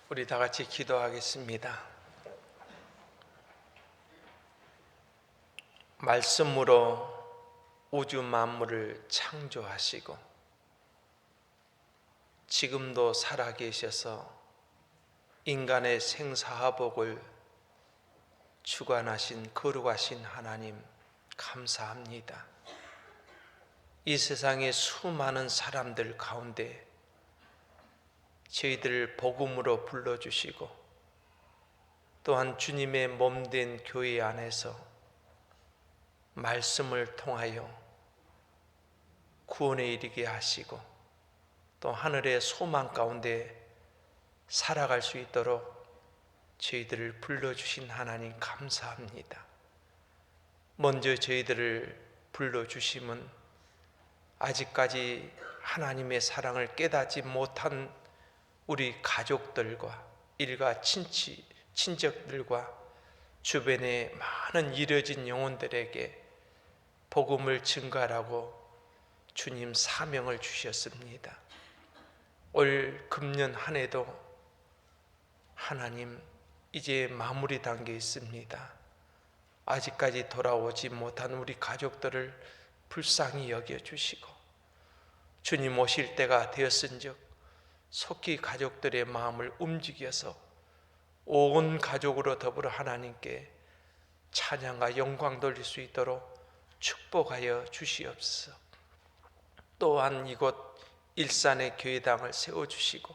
우리 다 같이 기도하겠습니다. 말씀으로 우주 만물을 창조하시고 지금도 살아계셔서 인간의 생사화복을 주관하신 거룩하신 하나님 감사합니다. 이 세상의 수많은 사람들 가운데 저희들을 복음으로 불러주시고 또한 주님의 몸된 교회 안에서 말씀을 통하여 구원에 이르게 하시고 또 하늘의 소망 가운데 살아갈 수 있도록 저희들을 불러주신 하나님 감사합니다. 먼저 저희들을 불러주심은 아직까지 하나님의 사랑을 깨닫지 못한 우리 가족들과 일가 친척들과 주변의 많은 잃어진 영혼들에게 복음을 증거하라고 주님 사명을 주셨습니다. 올 금년 한 해도 하나님 이제 마무리 단계에 있습니다. 아직까지 돌아오지 못한 우리 가족들을 불쌍히 여겨주시고 주님 오실 때가 되었은즉 속히 가족들의 마음을 움직여서 온 가족으로 더불어 하나님께 찬양과 영광 돌릴 수 있도록 축복하여 주시옵소서. 또한 이곳 일산의 교회당을 세워주시고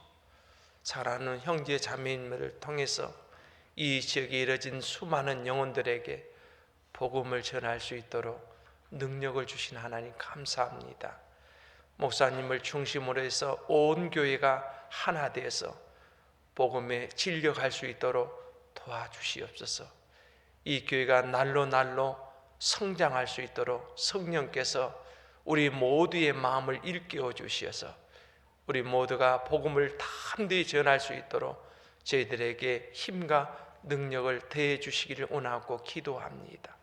사랑하는 형제 자매님을 통해서 이 지역에 이뤄진 수많은 영혼들에게 복음을 전할 수 있도록 능력을 주신 하나님 감사합니다. 목사님을 중심으로 해서 온 교회가 하나 되어서 복음에 진력할 수 있도록 도와주시옵소서. 이 교회가 날로 성장할 수 있도록 성령께서 우리 모두의 마음을 일깨워 주시어서 우리 모두가 복음을 담대히 전할 수 있도록 저희들에게 힘과 능력을 더해 주시기를 원하고 기도합니다.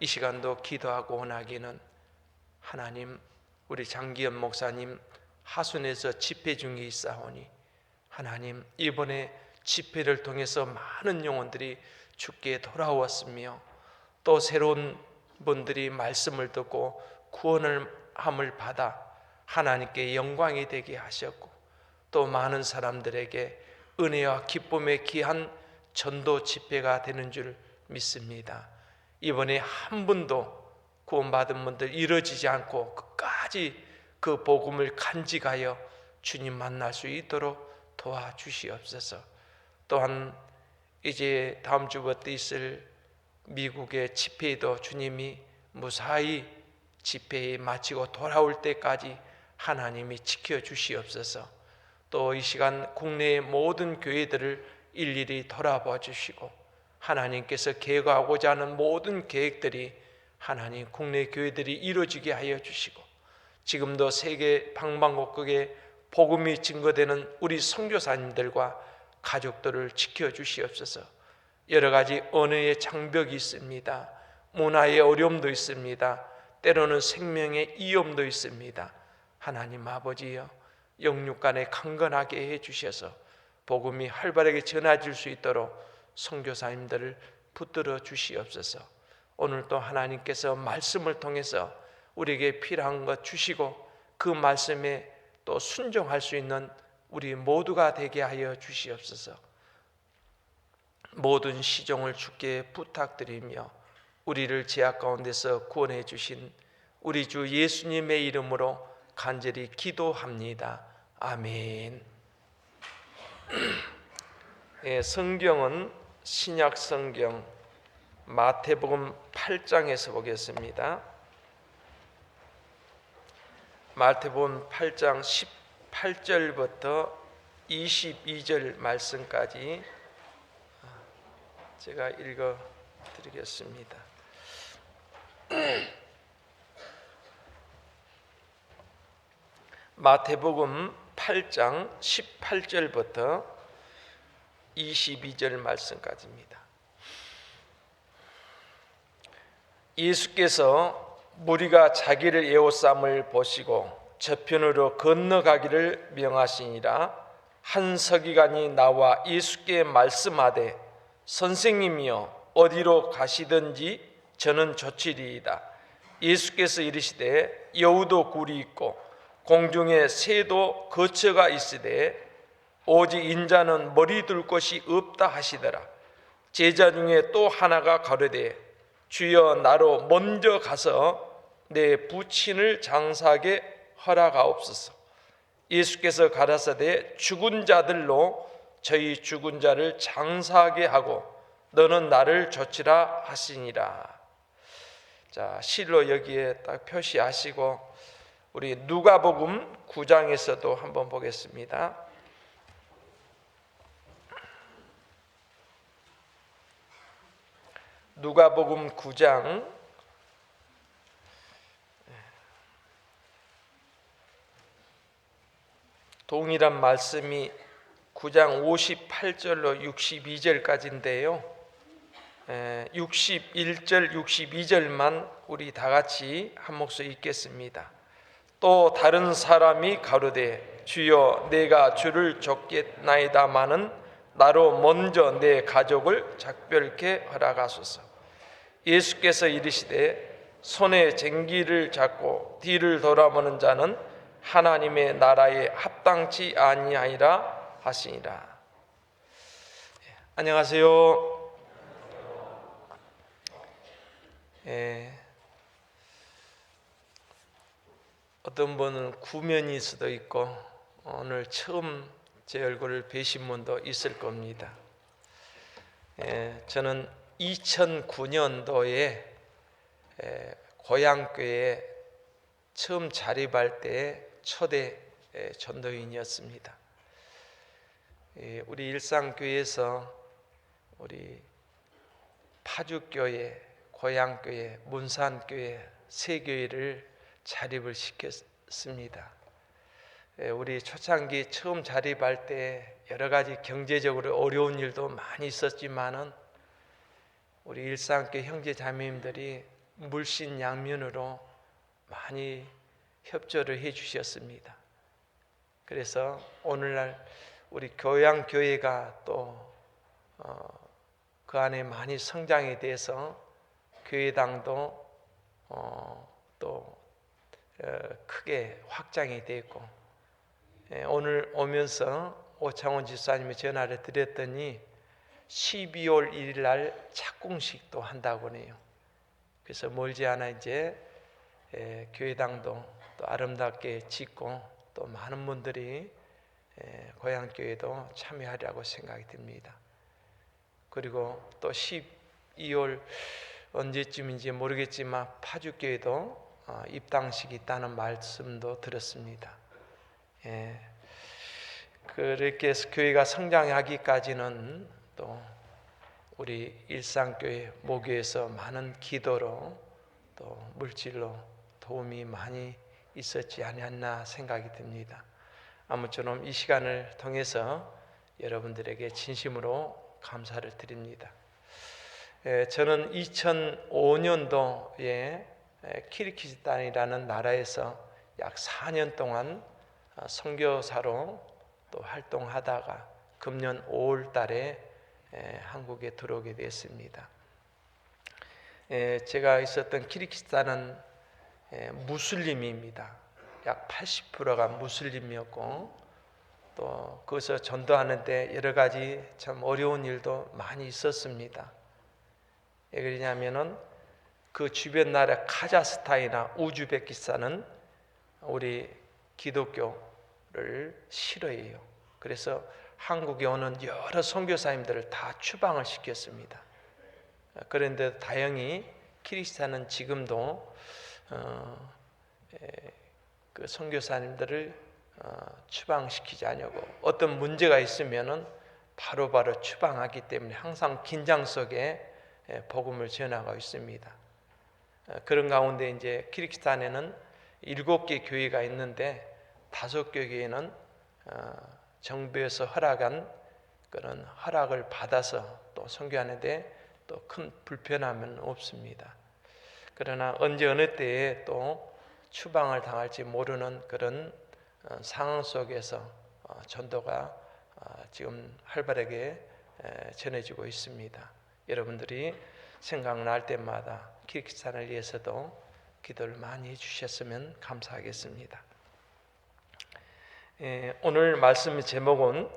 이 시간도 기도하고 원하기는 하나님 우리 장기현 목사님 하순에서 집회 중에 있사오니 하나님 이번에 집회를 통해서 많은 영혼들이 주께 돌아왔으며 또 새로운 분들이 말씀을 듣고 구원을 함을 받아 하나님께 영광이 되게 하셨고 또 많은 사람들에게 은혜와 기쁨의 귀한 전도 집회가 되는 줄 믿습니다. 이번에 한 분도 구원받은 분들 이루어지지 않고 끝까지 그 복음을 간직하여 주님 만날 수 있도록 도와주시옵소서. 또한 이제 다음 주부터 있을 미국의 집회도 주님이 무사히 집회 마치고 돌아올 때까지 하나님이 지켜주시옵소서. 또 이 시간 국내의 모든 교회들을 일일이 돌아봐 주시고 하나님께서 계획하고자 하는 모든 계획들이 하나님 국내 교회들이 이루어지게 하여 주시고 지금도 세계 방방곡곡에 복음이 증거되는 우리 선교사님들과 가족들을 지켜주시옵소서. 여러 가지 언어의 장벽이 있습니다. 문화의 어려움도 있습니다. 때로는 생명의 위험도 있습니다. 하나님 아버지여 영육간에 강건하게 해주셔서 복음이 활발하게 전해질 수 있도록 선교사님들을 붙들어 주시옵소서. 오늘도 하나님께서 말씀을 통해서 우리에게 필요한 것 주시고 그 말씀에 또 순종할 수 있는 우리 모두가 되게 하여 주시옵소서. 모든 시종을 주께 부탁드리며 우리를 죄악 가운데서 구원해 주신 우리 주 예수님의 이름으로 간절히 기도합니다. 아멘. 성경은 신약 성경 마태복음 8장에서 보겠습니다. 마태복음 8장 18절부터 22절 말씀까지 제가 읽어 드리겠습니다. 마태복음 8장 18절부터 22절 말씀까지입니다. 예수께서 무리가 자기를 에워싸음을 보시고 저편으로 건너가기를 명하시니라. 한 서기관이 나와 예수께 말씀하되 선생님이여 어디로 가시든지 저는 좋으리이다. 예수께서 이르시되 여우도 굴이 있고 공중에 새도 거처가 있으되 오직 인자는 머리 둘 곳이 없다 하시더라. 제자 중에 또 하나가 가로되 주여 나로 먼저 가서 내 부친을 장사하게 허락하옵소서. 예수께서 가라사대 죽은 자들로 저희 죽은 자를 장사하게 하고 너는 나를 좇으라 하시니라. 자, 실로 여기에 딱 표시하시고 우리 누가복음 9장에서도 한번 보겠습니다. 누가복음 9장 동일한 말씀이 9장 58절로 62절까지인데요. 61절, 62절만 우리 다 같이 한 목소리 읽겠습니다. 또 다른 사람이 가로되 주여 내가 주를 좇겠나이다마는 나로 먼저 내 가족을 작별케 허락하소서. 예수께서 이르시되 손에 쟁기를 잡고 뒤를 돌아보는 자는 하나님의 나라에 합당치 아니하리라 하시니라. 안녕하세요. 어떤 분은 구면일 수도 있고 오늘 처음 제 얼굴을 뵈신 분도 있을 겁니다. 저는 2009년도에 고향교회에 처음 자립할 때 초대 전도인이었습니다. 우리 일산교회에서 우리 파주교회, 고향교회, 문산교회 세 교회를 자립을 시켰습니다. 우리 초창기 처음 자립할 때 여러 가지 경제적으로 어려운 일도 많이 있었지만은 우리 일산교회 형제 자매님들이 물신양면으로 많이 협조를 해 주셨습니다. 그래서 오늘날 우리 교양교회가 또 그 안에 많이 성장이 돼서 교회당도 또 크게 확장이 됐고, 오늘 오면서 오창훈 집사님이 전화를 드렸더니 12월 1일 날 착공식도 한다고 하네요. 그래서 멀지 않아 이제 교회당도 또 아름답게 짓고 또 많은 분들이 고향교회도 참여하리라고 생각이 듭니다. 그리고 또 12월 언제쯤인지 모르겠지만 파주교회도 입당식이 있다는 말씀도 들었습니다. 그렇게 해서 교회가 성장하기까지는 또 우리 일산교회 모교에서 많은 기도로 또 물질로 도움이 많이 있었지 않았나 생각이 듭니다. 아무쪼록 이 시간을 통해서 여러분들에게 진심으로 감사를 드립니다. 저는 2005년도에 키르기스탄이라는 나라에서 약 4년 동안 선교사로 또 활동하다가 금년 5월 달에 한국에 들어오게 됐습니다. 제가 있었던 키르기스탄은 무슬림입니다. 약 80%가 무슬림이었고 또 거기서 전도하는데 여러 가지 참 어려운 일도 많이 있었습니다. 왜 그러냐면은 그 주변 나라 카자흐스탄이나 우즈베키스탄은 우리 기독교를 싫어해요. 그래서 한국에 오는 여러 선교사님들을 다 추방을 시켰습니다. 그런데 다행히 키르기스탄은 지금도 그 선교사님들을 추방시키지 않냐고, 어떤 문제가 있으면은 바로바로 추방하기 때문에 항상 긴장 속에 복음을 전하고 있습니다. 그런 가운데 이제 키르기스탄에는 7개 교회가 있는데 5개 교회는 정부에서 허락한 그런 허락을 받아서 또 선교하는데 또 큰 불편함은 없습니다. 그러나 언제 어느 때에 또 추방을 당할지 모르는 그런 상황 속에서 전도가 지금 활발하게 전해지고 있습니다. 여러분들이 생각날 때마다 키르기스탄을 위해서도 기도를 많이 해주셨으면 감사하겠습니다. 오늘 말씀 제목은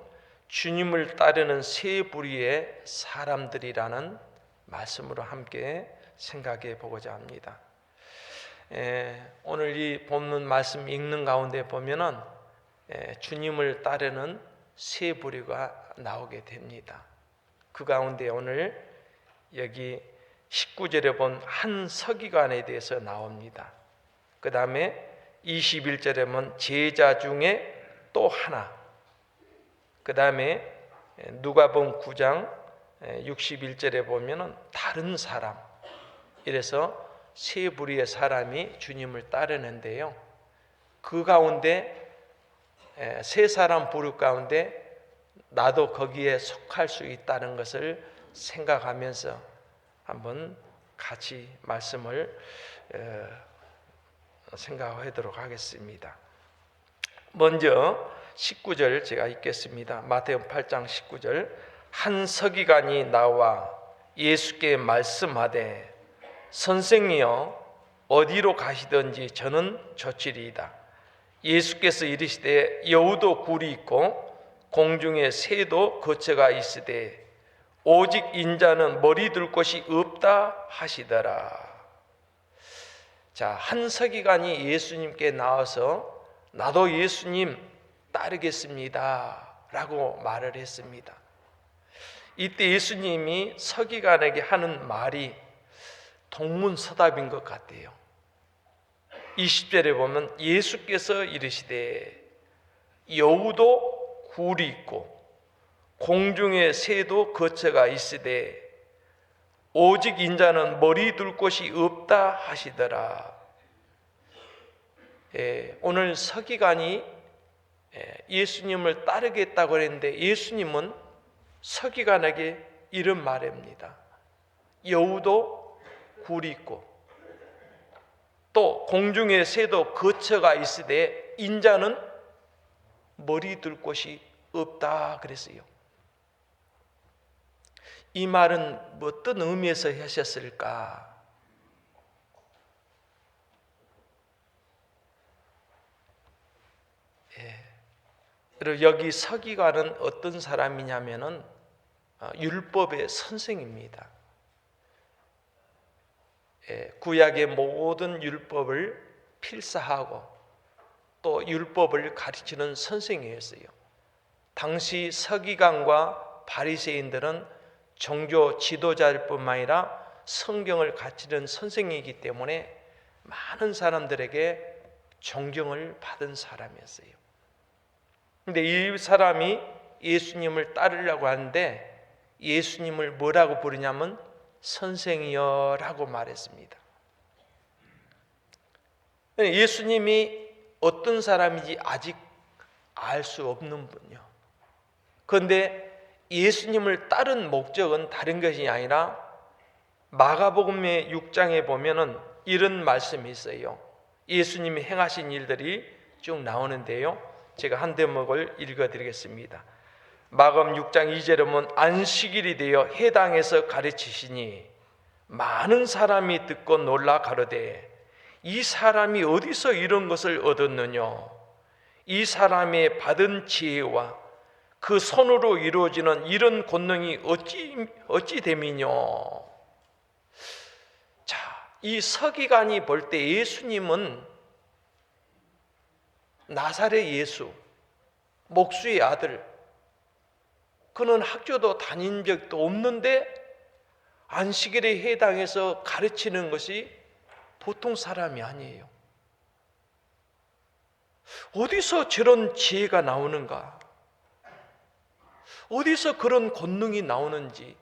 주님을 따르는 세 부류의 사람들이라는 말씀으로 함께 생각해 보고자 합니다. 오늘 이 본문 말씀 읽는 가운데 보면은 주님을 따르는 세 부류가 나오게 됩니다. 그 가운데 오늘 여기 19절에 본 한 서기관에 대해서 나옵니다. 그 다음에 21절에 보면 제자 중에 또 하나, 그 다음에 누가복음 9장 61절에 보면은 다른 사람, 이래서 세 부류의 사람이 주님을 따르는데요. 그 가운데 세 사람 부류 가운데 나도 거기에 속할 수 있다는 것을 생각하면서 한번 같이 말씀을 생각하도록 하겠습니다. 먼저 19절 제가 읽겠습니다. 마태복음 8장 19절. 한 서기관이 나와 예수께 말씀하되 선생이여 어디로 가시든지 저는 좋으리이다. 예수께서 이르시되 여우도 굴이 있고 공중에 새도 거처가 있으되 오직 인자는 머리 둘 곳이 없다 하시더라. 자, 한 서기관이 예수님께 나와서 나도 예수님 따르겠습니다 라고 말을 했습니다. 이때 예수님이 서기관에게 하는 말이 동문서답인 것 같아요. 20절에 보면 예수께서 이르시되 여우도 굴이 있고 공중에 새도 거처가 있으되 오직 인자는 머리 둘 곳이 없다 하시더라. 오늘 서기관이 예수님을 따르겠다고 했는데 예수님은 서기관에게 이런 말입니다. 여우도 굴이 있고 또 공중에 새도 거처가 있으되 인자는 머리 둘 곳이 없다 그랬어요. 이 말은 어떤 의미에서 하셨을까? 그리고 여기 서기관은 어떤 사람이냐면은 율법의 선생입니다. 구약의 모든 율법을 필사하고 또 율법을 가르치는 선생이었어요. 당시 서기관과 바리새인들은 종교 지도자일 뿐만 아니라 성경을 가르치는 선생이기 때문에 많은 사람들에게 존경을 받은 사람이었어요. 근데 이 사람이 예수님을 따르려고 하는데 예수님을 뭐라고 부르냐면 선생이여 라고 말했습니다. 예수님이 어떤 사람인지 아직 알 수 없는 분이요. 그런데 예수님을 따른 목적은 다른 것이 아니라 마가복음의 6장에 보면은 이런 말씀이 있어요. 예수님이 행하신 일들이 쭉 나오는데요. 제가 한 대목을 읽어드리겠습니다. 마가복음 6장 2절에 보면 안식일이 되어 회당에서 가르치시니 많은 사람이 듣고 놀라 가로되 이 사람이 어디서 이런 것을 얻었느냐? 이 사람의 받은 지혜와 그 손으로 이루어지는 이런 권능이 어찌 됨이뇨? 자, 이 서기관이 볼 때 예수님은 나사렛 예수, 목수의 아들, 그는 학교도 다닌 적도 없는데 안식일에 해당해서 가르치는 것이 보통 사람이 아니에요. 어디서 저런 지혜가 나오는가? 어디서 그런 권능이 나오는지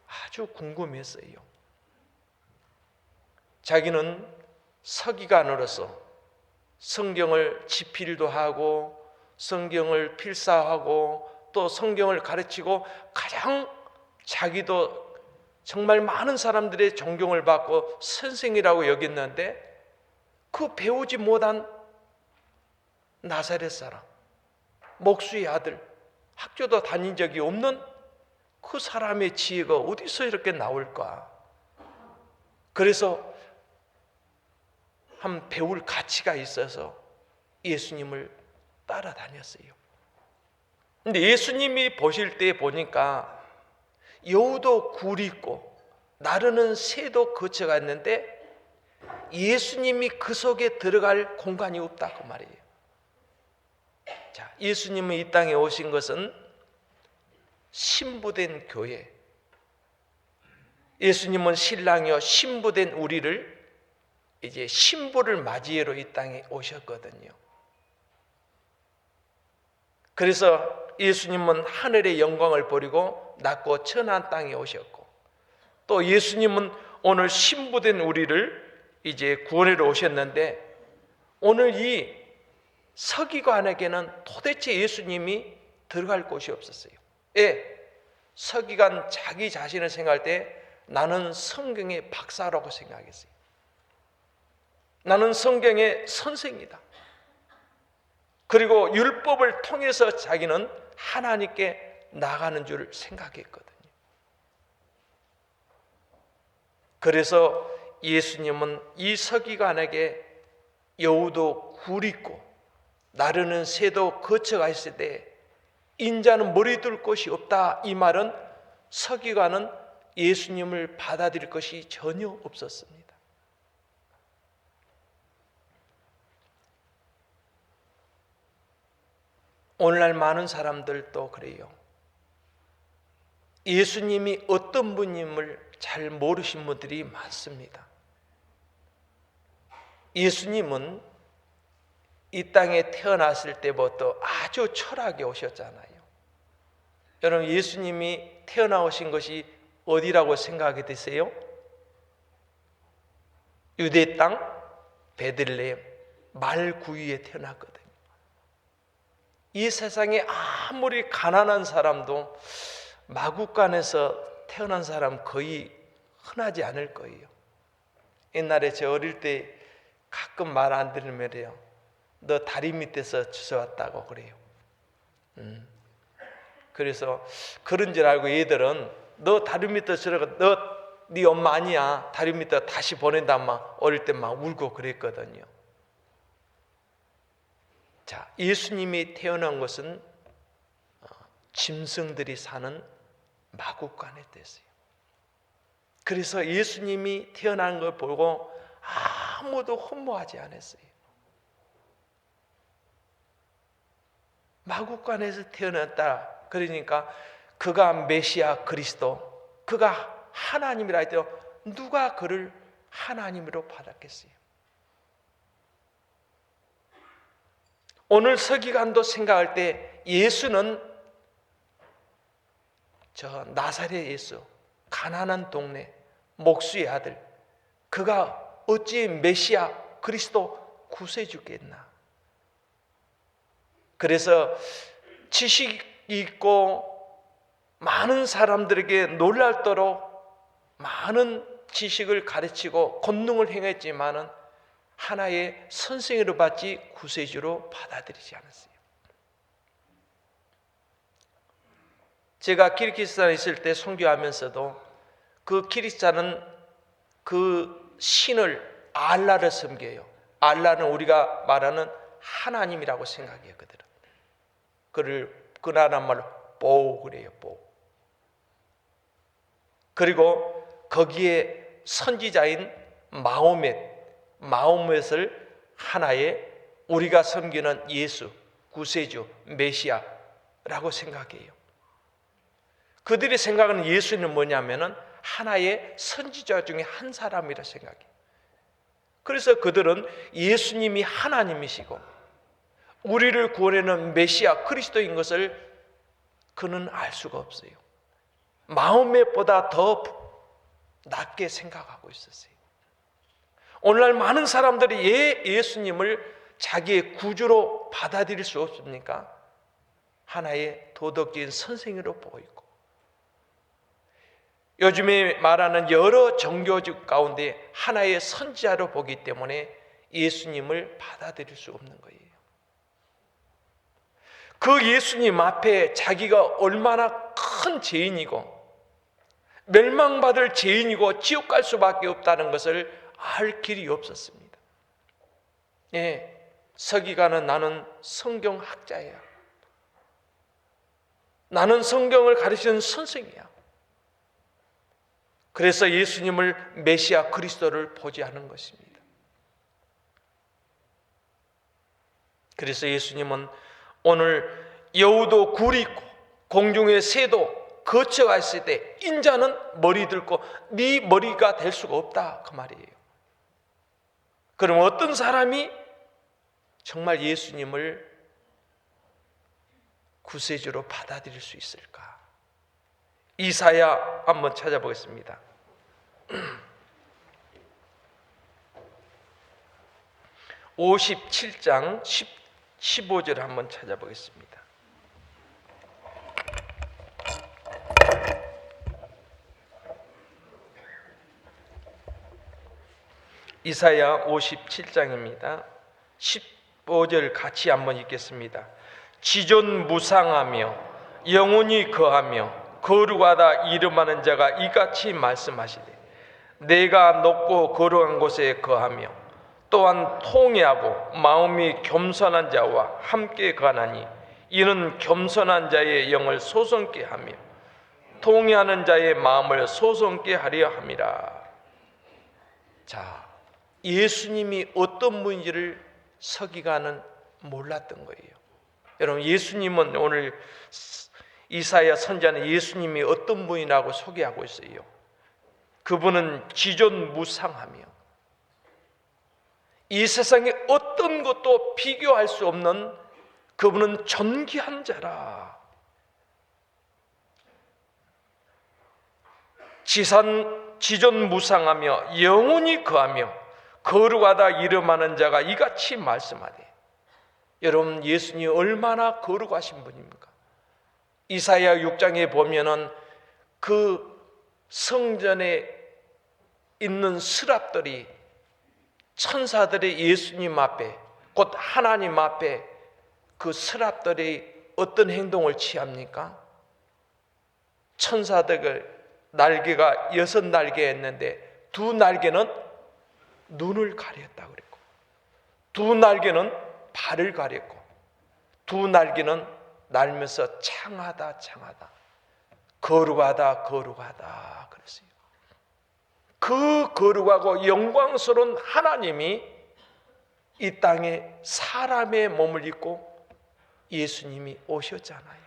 아주 궁금했어요. 자기는 서기관으로서 성경을 집필도 하고 성경을 필사하고 또 성경을 가르치고 가장 자기도 정말 많은 사람들의 존경을 받고 선생이라고 여겼는데 그 배우지 못한 나사렛 사람, 목수의 아들, 학교도 다닌 적이 없는 그 사람의 지혜가 어디서 이렇게 나올까? 그래서 한 배울 가치가 있어서 예수님을 따라다녔어요. 근데 예수님이 보실 때 보니까 여우도 굴 있고 나르는 새도 거처가 있는데 예수님이 그 속에 들어갈 공간이 없다고 말이에요. 자, 예수님이 이 땅에 오신 것은 신부된 교회, 예수님은 신랑이요 신부된 우리를 이제 신부를 맞이하러 이 땅에 오셨거든요. 그래서 예수님은 하늘의 영광을 버리고 낮고 천한 땅에 오셨고, 또 예수님은 오늘 신부된 우리를 이제 구원하러 오셨는데, 오늘 이 서기관에게는 도대체 예수님이 들어갈 곳이 없었어요. 서기관 자기 자신을 생각할 때 나는 성경의 박사라고 생각했어요. 나는 성경의 선생이다. 그리고 율법을 통해서 자기는 하나님께 나가는 줄 생각했거든요. 그래서 예수님은 이 서기관에게 여우도 굴 있고 나르는 새도 거처가 있을 때 인자는 머리 둘 곳이 없다, 이 말은 서기관은 예수님을 받아들일 것이 전혀 없었습니다. 오늘날 많은 사람들도 그래요. 예수님이 어떤 분임을 잘 모르신 분들이 많습니다. 예수님은 이 땅에 태어났을 때부터 아주 철학에 오셨잖아요. 여러분, 예수님이 태어나오신 것이 어디라고 생각이 되세요? 유대 땅 베들레헴 말구유에 태어났거든요. 이 세상에 아무리 가난한 사람도 마구간에서 태어난 사람 거의 흔하지 않을 거예요. 옛날에 저 어릴 때 가끔 말 안 들으면 그래요. 너 다리 밑에서 주워왔다고 그래요. 그래서 그런 줄 알고 얘들은 너 다리 밑에서 주워가, 너 네 엄마 아니야, 다리 밑에 다시 보낸다, 막 어릴 때 막 울고 그랬거든요. 자, 예수님이 태어난 것은 짐승들이 사는 마구간에 됐어요. 그래서 예수님이 태어난 걸 보고 아무도 흠모하지 않았어요. 마구간에서 태어났다 그러니까 그가 메시아 그리스도, 그가 하나님이라 했더니 누가 그를 하나님으로 받았겠어요? 오늘 서기관도 생각할 때 예수는 저 나사렛 예수, 가난한 동네 목수의 아들, 그가 어찌 메시아 그리스도 구세주겠나? 그래서 지식 있고 많은 사람들에게 놀랄도록 많은 지식을 가르치고 권능을 행했지만은 하나의 선생으로 받지 구세주로 받아들이지 않았어요. 제가 키르기스탄에 있을 때 선교하면서도 그 키르기스탄은 그 신을 알라를 섬겨요. 알라는 우리가 말하는 하나님이라고 생각해요. 그들은 그를 그 나라 말로 보우 그래요. 보우. 그리고 거기에 선지자인 마호멧을 하나의 우리가 섬기는 예수, 구세주, 메시아라고 생각해요. 그들이 생각하는 예수는 뭐냐면은 하나의 선지자 중에 한 사람이라 생각해요. 그래서 그들은 예수님이 하나님이시고 우리를 구원하는 메시아 그리스도인 것을 그는 알 수가 없어요. 마호멧보다 더 낮게 생각하고 있었어요. 오늘날 많은 사람들이 예수님을 자기의 구주로 받아들일 수 없습니까? 하나의 도덕적인 선생으로 보고 있고, 요즘에 말하는 여러 종교적 가운데 하나의 선지자로 보기 때문에 예수님을 받아들일 수 없는 거예요. 그 예수님 앞에 자기가 얼마나 큰 죄인이고 멸망받을 죄인이고 지옥 갈 수밖에 없다는 것을 알 길이 없었습니다. 예, 서기관은 나는 성경학자야. 나는 성경을 가르치는 선생이야. 그래서 예수님을 메시아 그리스도를 보지 않은 것입니다. 그래서 예수님은 오늘 여우도 굴이 있고 공중의 새도 거쳐가 있을 때 인자는 머리 들고 네 머리가 될 수가 없다 그 말이에요. 그럼 어떤 사람이 정말 예수님을 구세주로 받아들일 수 있을까? 이사야 한번 찾아보겠습니다. 57장 15절 한번 찾아보겠습니다. 이사야 57장입니다. 15절 같이 한번 읽겠습니다. 지존무상하며 영원히 거하며 거룩하다 이름하는 자가 이같이 말씀하시되 내가 높고 거룩한 곳에 거하며 또한 통회하고 마음이 겸손한 자와 함께 거하나니 이는 겸손한 자의 영을 소성케 하며 통회하는 자의 마음을 소성케 하려 함이라. 자, 예수님이 어떤 분인지를 서기관은 몰랐던 거예요. 여러분, 예수님은 오늘 이사야 선지자는 예수님이 어떤 분이라고 소개하고 있어요. 그분은 지존무상하며 이 세상에 어떤 것도 비교할 수 없는 그분은 존귀한 자라. 지존무상하며 영원히 거하며 거룩하다 이름하는 자가 이같이 말씀하되. 여러분, 예수님이 얼마나 거룩하신 분입니까? 이사야 6장에 보면은 그 성전에 있는 스랍들이 천사들이 예수님 앞에 곧 하나님 앞에 그 스랍들이 어떤 행동을 취합니까? 천사들 날개가 6날개였는데 2날개는 눈을 가렸다고 그랬고 2날개는 발을 가렸고 2날개는 날면서 창하다 창하다 거룩하다 거룩하다 그랬어요. 그 거룩하고 영광스러운 하나님이 이 땅에 사람의 몸을 입고 예수님이 오셨잖아요.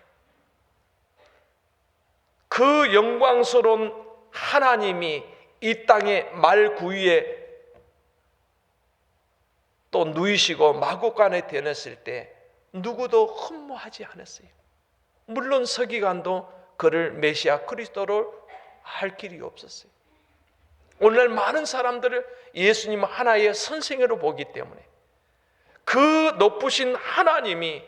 그 영광스러운 하나님이 이 땅에 말구유에 또 누이시고 마구간에 태어났을 때 누구도 흠모하지 않았어요. 물론 서기관도 그를 메시아 그리스도로 할 길이 없었어요. 오늘날 많은 사람들을 예수님을 하나의 선생으로 보기 때문에 그 높으신 하나님이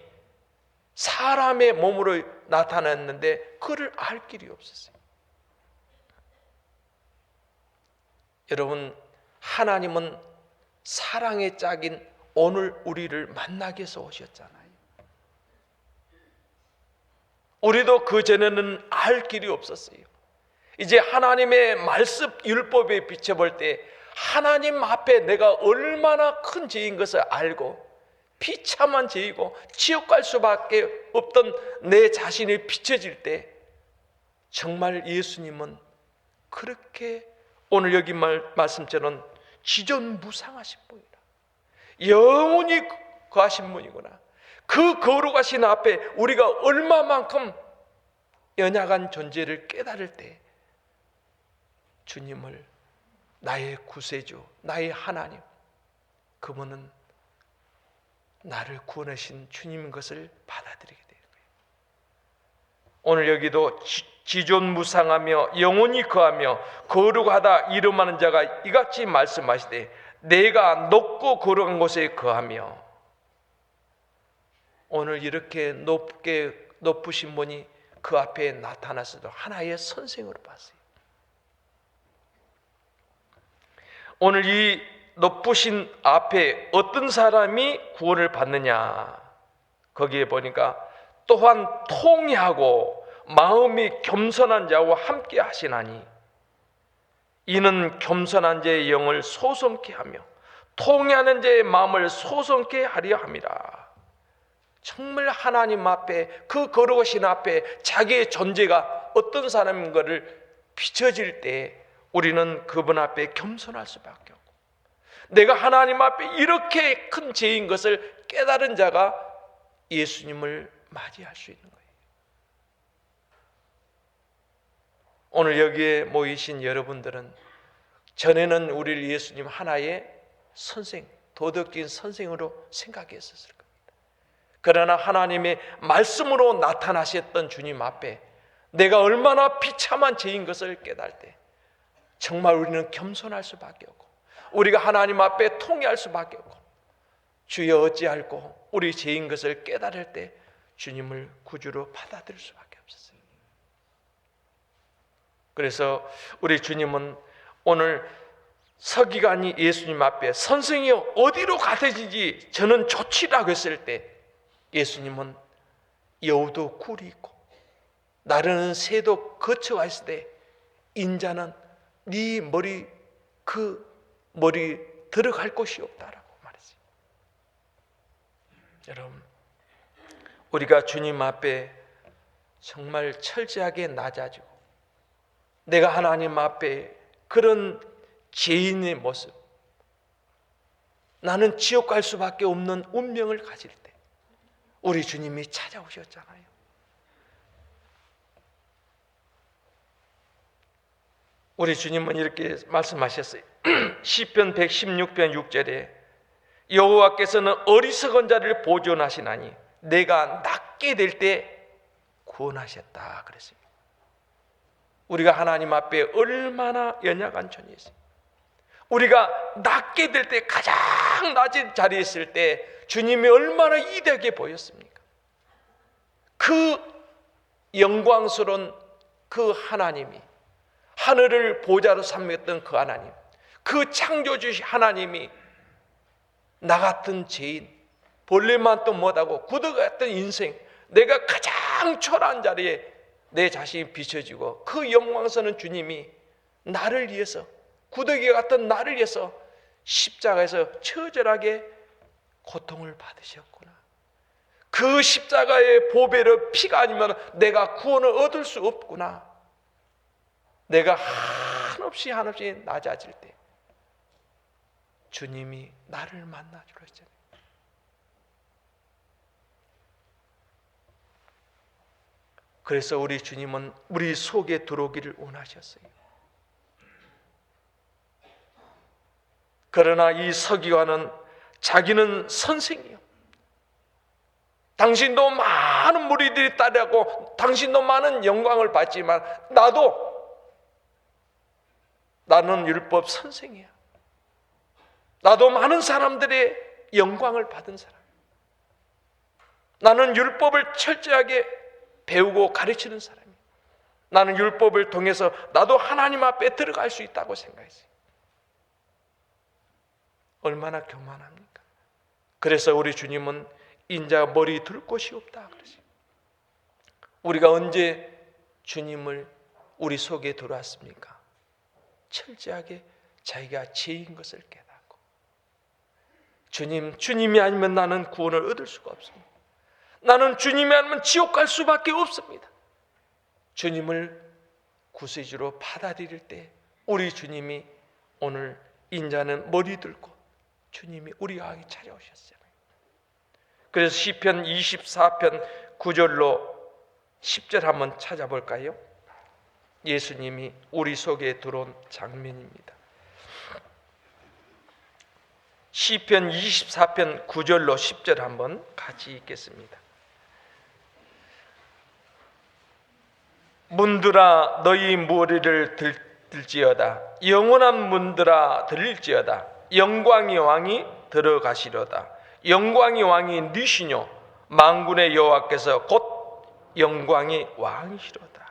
사람의 몸으로 나타났는데 그를 알 길이 없었어요. 여러분, 하나님은 사랑의 짝인 오늘 우리를 만나기 위해서 오셨잖아요. 우리도 그전에는 알 길이 없었어요. 이제 하나님의 말씀 율법에 비춰볼 때 하나님 앞에 내가 얼마나 큰 죄인 것을 알고 비참한 죄이고 지옥 갈 수밖에 없던 내 자신이 비춰질 때 정말 예수님은 그렇게 오늘 여기 말씀처럼 지존무상하신 분이라, 영원히 거하신 분이구나. 그 거룩하신 앞에 우리가 얼마만큼 연약한 존재를 깨달을 때 주님을 나의 구세주, 나의 하나님, 그분은 나를 구원하신 주님인 것을 받아들이게 되는 거예요. 오늘 여기도 지존무상하며 영원히 거하며 거룩하다 이름하는 자가 이같이 말씀하시되 내가 높고 거룩한 곳에 거하며. 오늘 이렇게 높으신 분이 그 앞에 나타나서도 하나의 선생으로 봤어요. 오늘 이 높으신 앞에 어떤 사람이 구원을 받느냐, 거기에 보니까 또한 통회하고 마음이 겸손한 자와 함께 하시나니 이는 겸손한 자의 영을 소성케 하며 통회하는 자의 마음을 소성케 하려 함이라. 정말 하나님 앞에, 그 거룩하신 앞에 자기의 존재가 어떤 사람인 것을 비춰질 때 우리는 그분 앞에 겸손할 수밖에 없고, 내가 하나님 앞에 이렇게 큰 죄인 것을 깨달은 자가 예수님을 맞이할 수 있는 거예요. 오늘 여기에 모이신 여러분들은 전에는 우리를 예수님 하나의 선생, 도덕적인 선생으로 생각했었을 겁니다. 그러나 하나님의 말씀으로 나타나셨던 주님 앞에 내가 얼마나 비참한 죄인 것을 깨달을 때 정말 우리는 겸손할 수밖에 없고, 우리가 하나님 앞에 통회할 수밖에 없고, 주여 어찌할꼬 우리 죄인 것을 깨달을 때 주님을 구주로 받아들일 수밖에 없었어요. 그래서 우리 주님은 오늘 서기관이 예수님 앞에 선생이여 어디로 가든지 저는 좋지라고 했을 때 예수님은 여우도 굴이 있고 나르는 새도 거쳐가 있을 때 인자는 네 머리 그 머리 들어갈 곳이 없다라고 말했어요. 여러분, 우리가 주님 앞에 정말 철저하게 낮아지고 내가 하나님 앞에 그런 죄인의 모습, 나는 지옥 갈 수밖에 없는 운명을 가질 때 우리 주님이 찾아오셨잖아요. 우리 주님은 이렇게 말씀하셨어요. 시편 116편 6절에 여호와께서는 어리석은 자를 보존하시나니 내가 낫게 될 때 구원하셨다 그랬습니다. 우리가 하나님 앞에 얼마나 연약한 존재였어요. 우리가 낫게 될 때 가장 낮은 자리에 있을 때 주님이 얼마나 이대하게 보였습니까? 그 영광스러운 그 하나님이, 하늘을 보좌로 삼겼던 그 하나님, 그 창조주신 하나님이 나 같은 죄인, 벌레만 또 못하고 구더 같은 인생, 내가 가장 초라한 자리에 내 자신이 비춰지고 그 영광스러운 주님이 나를 위해서, 구더기 같은 나를 위해서 십자가에서 처절하게 고통을 받으셨구나. 그 십자가의 보배로 피가 아니면 내가 구원을 얻을 수 없구나. 내가 한없이 낮아질 때 주님이 나를 만나주려 했잖아요. 그래서 우리 주님은 우리 속에 들어오기를 원하셨어요. 그러나 이 서기관은 자기는 선생이요, 당신도 많은 무리들이 따르고 당신도 많은 영광을 받지만 나는 율법 선생이야. 나도 많은 사람들의 영광을 받은 사람. 나는 율법을 철저하게 배우고 가르치는 사람이야. 나는 율법을 통해서 나도 하나님 앞에 들어갈 수 있다고 생각했어요. 얼마나 교만합니까? 그래서 우리 주님은 인자가 머리 둘 곳이 없다 그러죠. 우리가 언제 주님을 우리 속에 들어왔습니까? 철저하게 자기가 죄인 것을 깨닫고, 주님이 아니면 나는 구원을 얻을 수가 없습니다. 나는 주님이 아니면 지옥 갈 수밖에 없습니다. 주님을 구세주로 받아들일 때 우리 주님이 오늘 인자는 머리 들고 주님이 우리와 함께 찾아오셨어요. 그래서 시편 24편 9절로 10절 한번 찾아볼까요? 예수님이 우리 속에 들어온 장면입니다. 시편 24편 9절로 10절 한번 같이 읽겠습니다. 문들아 너희 머리를 들지어다. 영원한 문들아 들릴지어다. 영광의 왕이 들어가시려다. 영광의 왕이 니시뇨 만군의 여호와께서 곧 영광의 왕이시로다.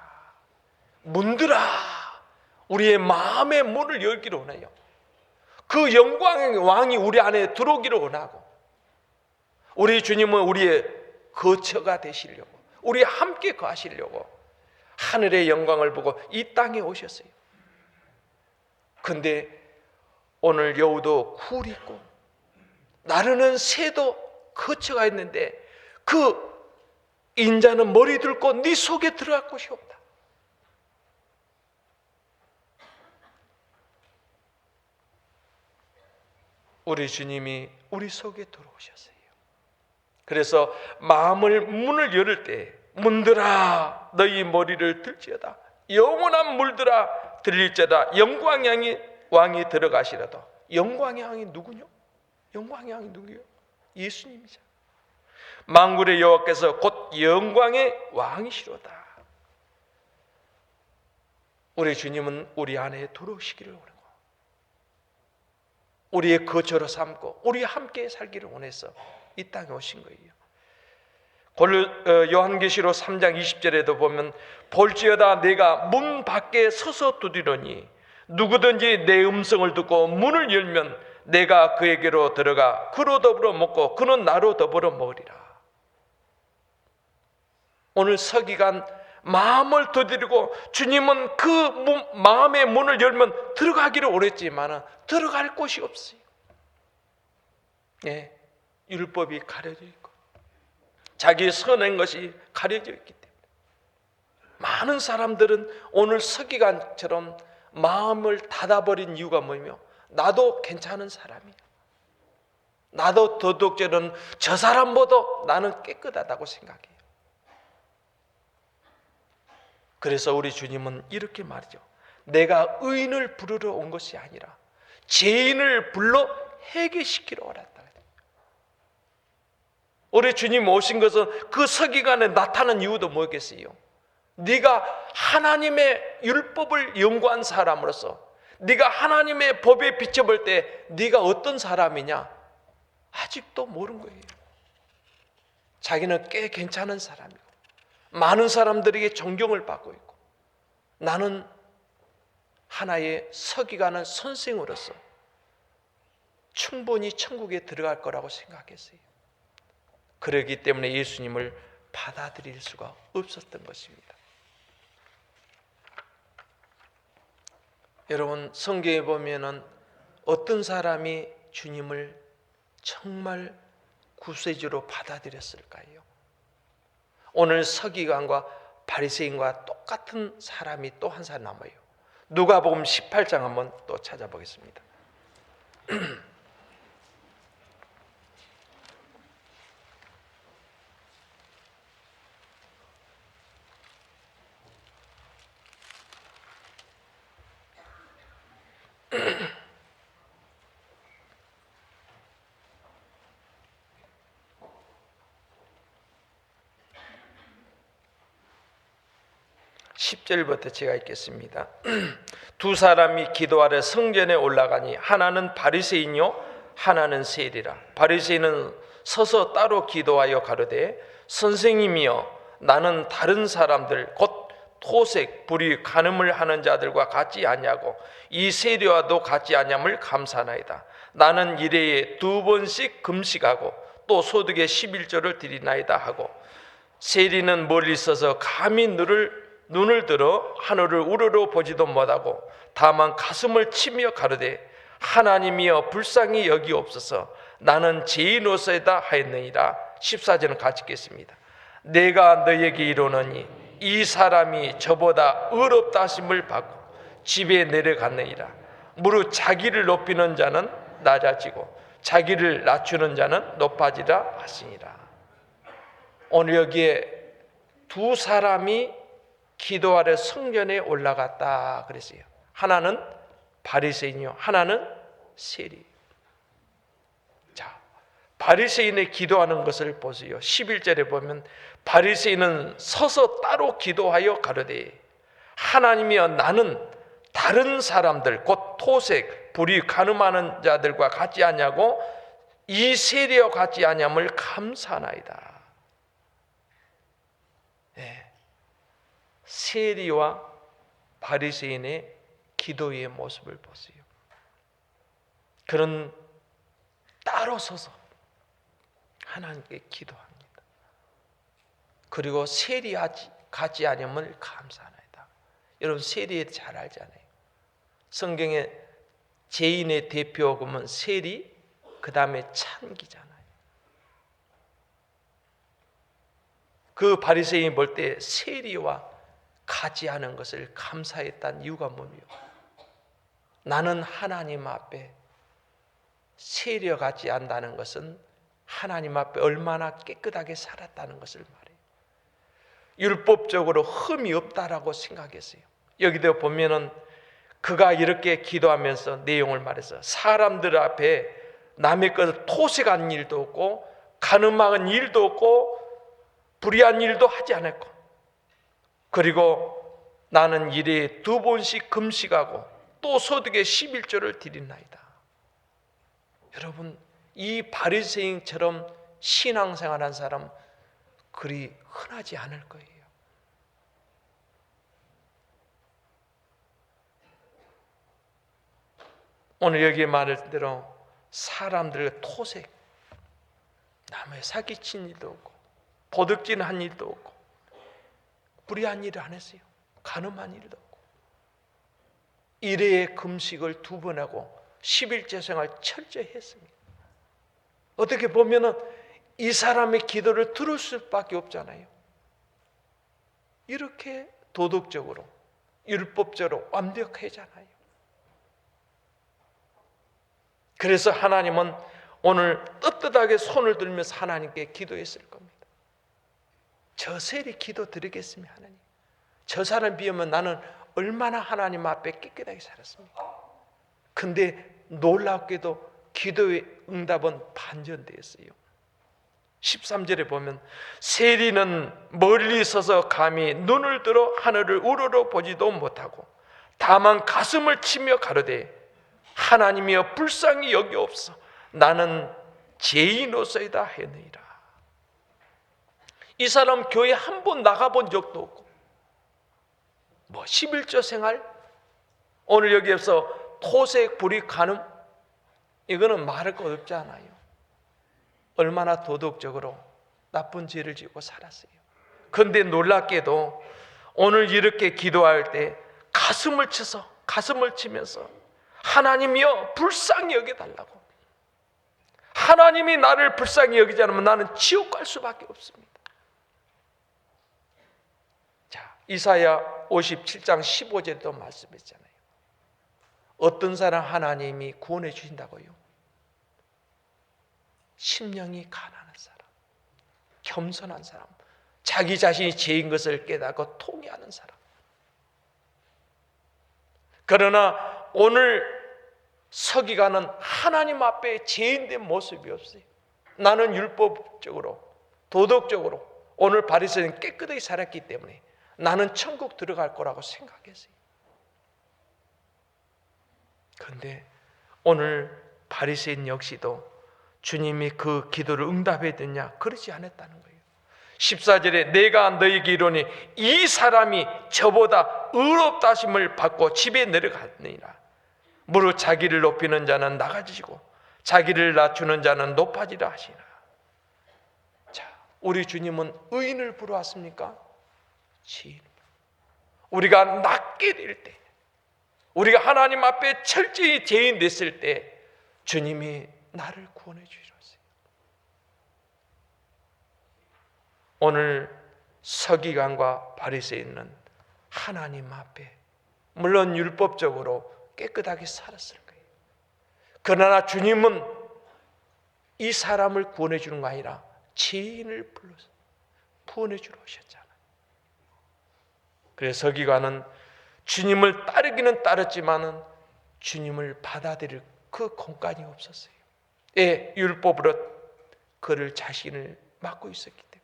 문들아, 우리의 마음의 문을 열기를 원해요. 그 영광의 왕이 우리 안에 들어오기를 원하고, 우리 주님은 우리의 거처가 되시려고, 우리 함께 거하시려고 하늘의 영광을 보고 이 땅에 오셨어요. 근데 오늘 여우도 굴 있고 나르는 새도 거처가 있는데 그 인자는 머리 들고 네 속에 들어갈 곳이 없다. 우리 주님이 우리 속에 들어오셨어요. 그래서 문을 열을 때 문들아 너희 머리를 들지어다 영원한 물들아 들릴지어다 영광의 왕이 들어가시라도. 영광의 왕이 누구냐? 영광의 왕이 누구요? 예수님이죠. 만군의 여호와께서 곧 영광의 왕이시로다. 우리 주님은 우리 안에 들어오시기를 원하고 우리의 거처로 삼고 우리 함께 살기를 원해서 이 땅에 오신 거예요. 요한계시록 3장 20절에도 보면 볼지어다 내가 문 밖에 서서 두드리노니 누구든지 내 음성을 듣고 문을 열면 내가 그에게로 들어가 그로 더불어 먹고 그는 나로 더불어 먹으리라. 오늘 서기관 마음을 두드리고 주님은 그 마음의 문을 열면 들어가기를 원했지만 들어갈 곳이 없어요. 예, 율법이 가려져 있고 자기 선한 것이 가려져 있기 때문에 많은 사람들은 오늘 서기관처럼 마음을 닫아버린 이유가 뭐냐면 나도 괜찮은 사람이야, 나도 도덕적으로는 저 사람보다 나는 깨끗하다고 생각해요. 그래서 우리 주님은 이렇게 말이죠. 내가 의인을 부르러 온 것이 아니라 죄인을 불러 회개시키러 왔다. 우리 주님 오신 것은 그 서기관에 나타난 이유도 뭐겠어요? 네가 하나님의 율법을 연구한 사람으로서 네가 하나님의 법에 비춰볼 때 네가 어떤 사람이냐? 아직도 모르는 거예요. 자기는 꽤 괜찮은 사람이고 많은 사람들에게 존경을 받고 있고 나는 하나의 서기관은 선생으로서 충분히 천국에 들어갈 거라고 생각했어요. 그러기 때문에 예수님을 받아들일 수가 없었던 것입니다. 여러분, 성경에 보면은 어떤 사람이 주님을 정말 구세주로 받아들였을까요? 오늘 서기관과 바리새인과 똑같은 사람이 또 한 사람 남아요. 누가복음 18장 한번 또 찾아보겠습니다. 10절부터 제가 읽겠습니다. 두 사람이 기도하러 성전에 올라가니 하나는 바리새인이요 하나는 세리라. 바리새인은 서서 따로 기도하여 가로되 선생님이여 나는 다른 사람들 곧 토색, 불의, 간음을 하는 자들과 같지 아니하고 이 세리와도 같지 아니함을 감사하나이다. 나는 일회에 2번씩 금식하고 또 소득의 11조를 드리나이다 하고 세리는 멀리 있어서 감히 눈을 들어 하늘을 우러러 보지도 못하고 다만 가슴을 치며 가로되 하나님이여 불쌍히 여기옵소서 나는 죄인으로서이다 하였느니라. 14절은 같이 읽겠습니다. 내가 너에게 이르노니 이 사람이 저보다 의롭다 하심을 받고 집에 내려갔느니라. 무릇 자기를 높이는 자는 낮아지고 자기를 낮추는 자는 높아지라 하시니라. 오늘 여기에 두 사람이 기도하러 성전에 올라갔다 그랬어요. 하나는 바리새인이요 하나는 세리. 자, 바리새인의 기도하는 것을 보세요. 11절에 보면 바리새인은 서서 따로 기도하여 가로되 하나님이여 나는 다른 사람들 곧 토색, 불의, 간음하는 자들과 같지 아니하고 이 세리와 같지 아니함을 감사하나이다. 네. 세리와 바리새인의 기도의 모습을 보세요. 그는 따로 서서 하나님께 기도합니다. 그리고 세리하지 않으면 감사하나이다. 여러분 세리 잘 알잖아요. 성경에 죄인의 대표금은 세리, 그 다음에 찬기잖아요. 그 바리새인이 볼 때 세리와 가지 않은 것을 감사했다는 이유가 뭐며, 나는 하나님 앞에 세려가지 않는다는 것은 하나님 앞에 얼마나 깨끗하게 살았다는 것을 말해요. 율법적으로 흠이 없다라고 생각했어요. 여기도 보면은 그가 이렇게 기도하면서 내용을 말해서 사람들 앞에 남의 것을 토색한 일도 없고 가늠한 일도 없고 불의한 일도 하지 않았고, 그리고 나는 일에 2번씩 금식하고 또 소득의 11조를 드리나이다. 여러분, 이 바리새인처럼 신앙생활한 사람 그리 흔하지 않을 거예요. 오늘 여기 말할 대로 사람들의 토색, 남의 사기친 일도 없고 도둑질한 일도 없고 불의한 일을 안 했어요. 간음한 일도 없고 일회의 금식을 2번 하고 11제 생활 철저히 했습니다. 어떻게 보면은 이 사람의 기도를 들을 수밖에 없잖아요. 이렇게 도덕적으로 율법적으로 완벽하잖아요. 그래서 하나님은 오늘 떳떳하게 손을 들면서 하나님께 기도했을 겁니다. 저 세리 기도 드리겠습니다. 하나님, 저 사람 비하면 나는 얼마나 하나님 앞에 깨끗하게 살았습니까? 근데 놀랍게도 기도의 응답은 반전되었어요. 13절에 보면 세리는 멀리 서서 감히 눈을 들어 하늘을 우러러 보지도 못하고 다만 가슴을 치며 가로되 하나님이여 불쌍히 여기옵소서, 나는 죄인으로서이다 하느니라. 이 사람 교회 한 번 나가본 적도 없고 11조 생활, 오늘 여기에서 토색, 불의, 간음, 이거는 말할 것 없지 않아요. 얼마나 도덕적으로 나쁜 죄를 지고 살았어요. 그런데 놀랍게도 오늘 이렇게 기도할 때 가슴을 치면서 하나님이여 불쌍히 여겨달라고, 하나님이 나를 불쌍히 여기지 않으면 나는 지옥 갈 수밖에 없습니다. 자, 이사야 57장 15절에도 말씀했잖아요. 어떤 사람 하나님이 구원해 주신다고요? 심령이 가난한 사람, 겸손한 사람, 자기 자신이 죄인 것을 깨닫고 통회하는 사람. 그러나 오늘 서기관은 하나님 앞에 죄인된 모습이 없어요. 나는 율법적으로 도덕적으로 오늘 바리새인은 깨끗하게 살았기 때문에 나는 천국 들어갈 거라고 생각했어요. 그런데 오늘 바리새인 역시도 주님이 그 기도를 응답해 줬냐? 그러지 않았다는 거예요. 14절에 내가 너희에게 이르노니 이 사람이 저보다 의롭다 하심을 받고 집에 내려갔느니라. 무릇 자기를 높이는 자는 낮아지고 자기를 낮추는 자는 높아지라 하시나. 자, 우리 주님은 의인을 부르었습니까? 죄인. 우리가 낮게 될 때, 우리가 하나님 앞에 철저히 죄인 됐을 때 주님이 나를 구원해 주셨어요. 오늘 서기관과 바리새인은 하나님 앞에 물론 율법적으로 깨끗하게 살았을 거예요. 그러나 주님은 이 사람을 구원해 주는 거 아니라 죄인을 불러서 구원해 주러 오셨잖아요. 그래서 서기관은 주님을 따르기는 따랐지만은 주님을 받아들일 그 공간이 없었어요. 예, 율법으로 그를 자신을 막고 있었기 때문에.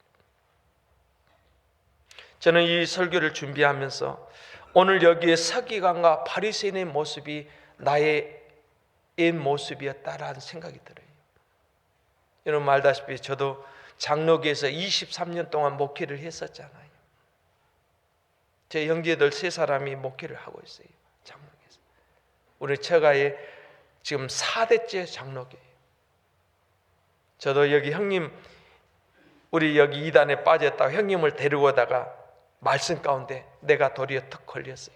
저는 이 설교를 준비하면서 오늘 여기에 서기관과 바리새인의 모습이 나의 옛 모습이었다라는 생각이 들어요. 여러분 알다시피 저도 장로교에서 23년 동안 목회를 했었잖아요. 제 형제들 3사람이 목회를 하고 있어요. 장로교에서. 우리 처가에 지금 4대째 장로교예요. 저도 여기 형님 우리 여기 이단에 빠졌다 형님을 데리고 오다가 말씀 가운데 내가 도리어 턱 걸렸어요.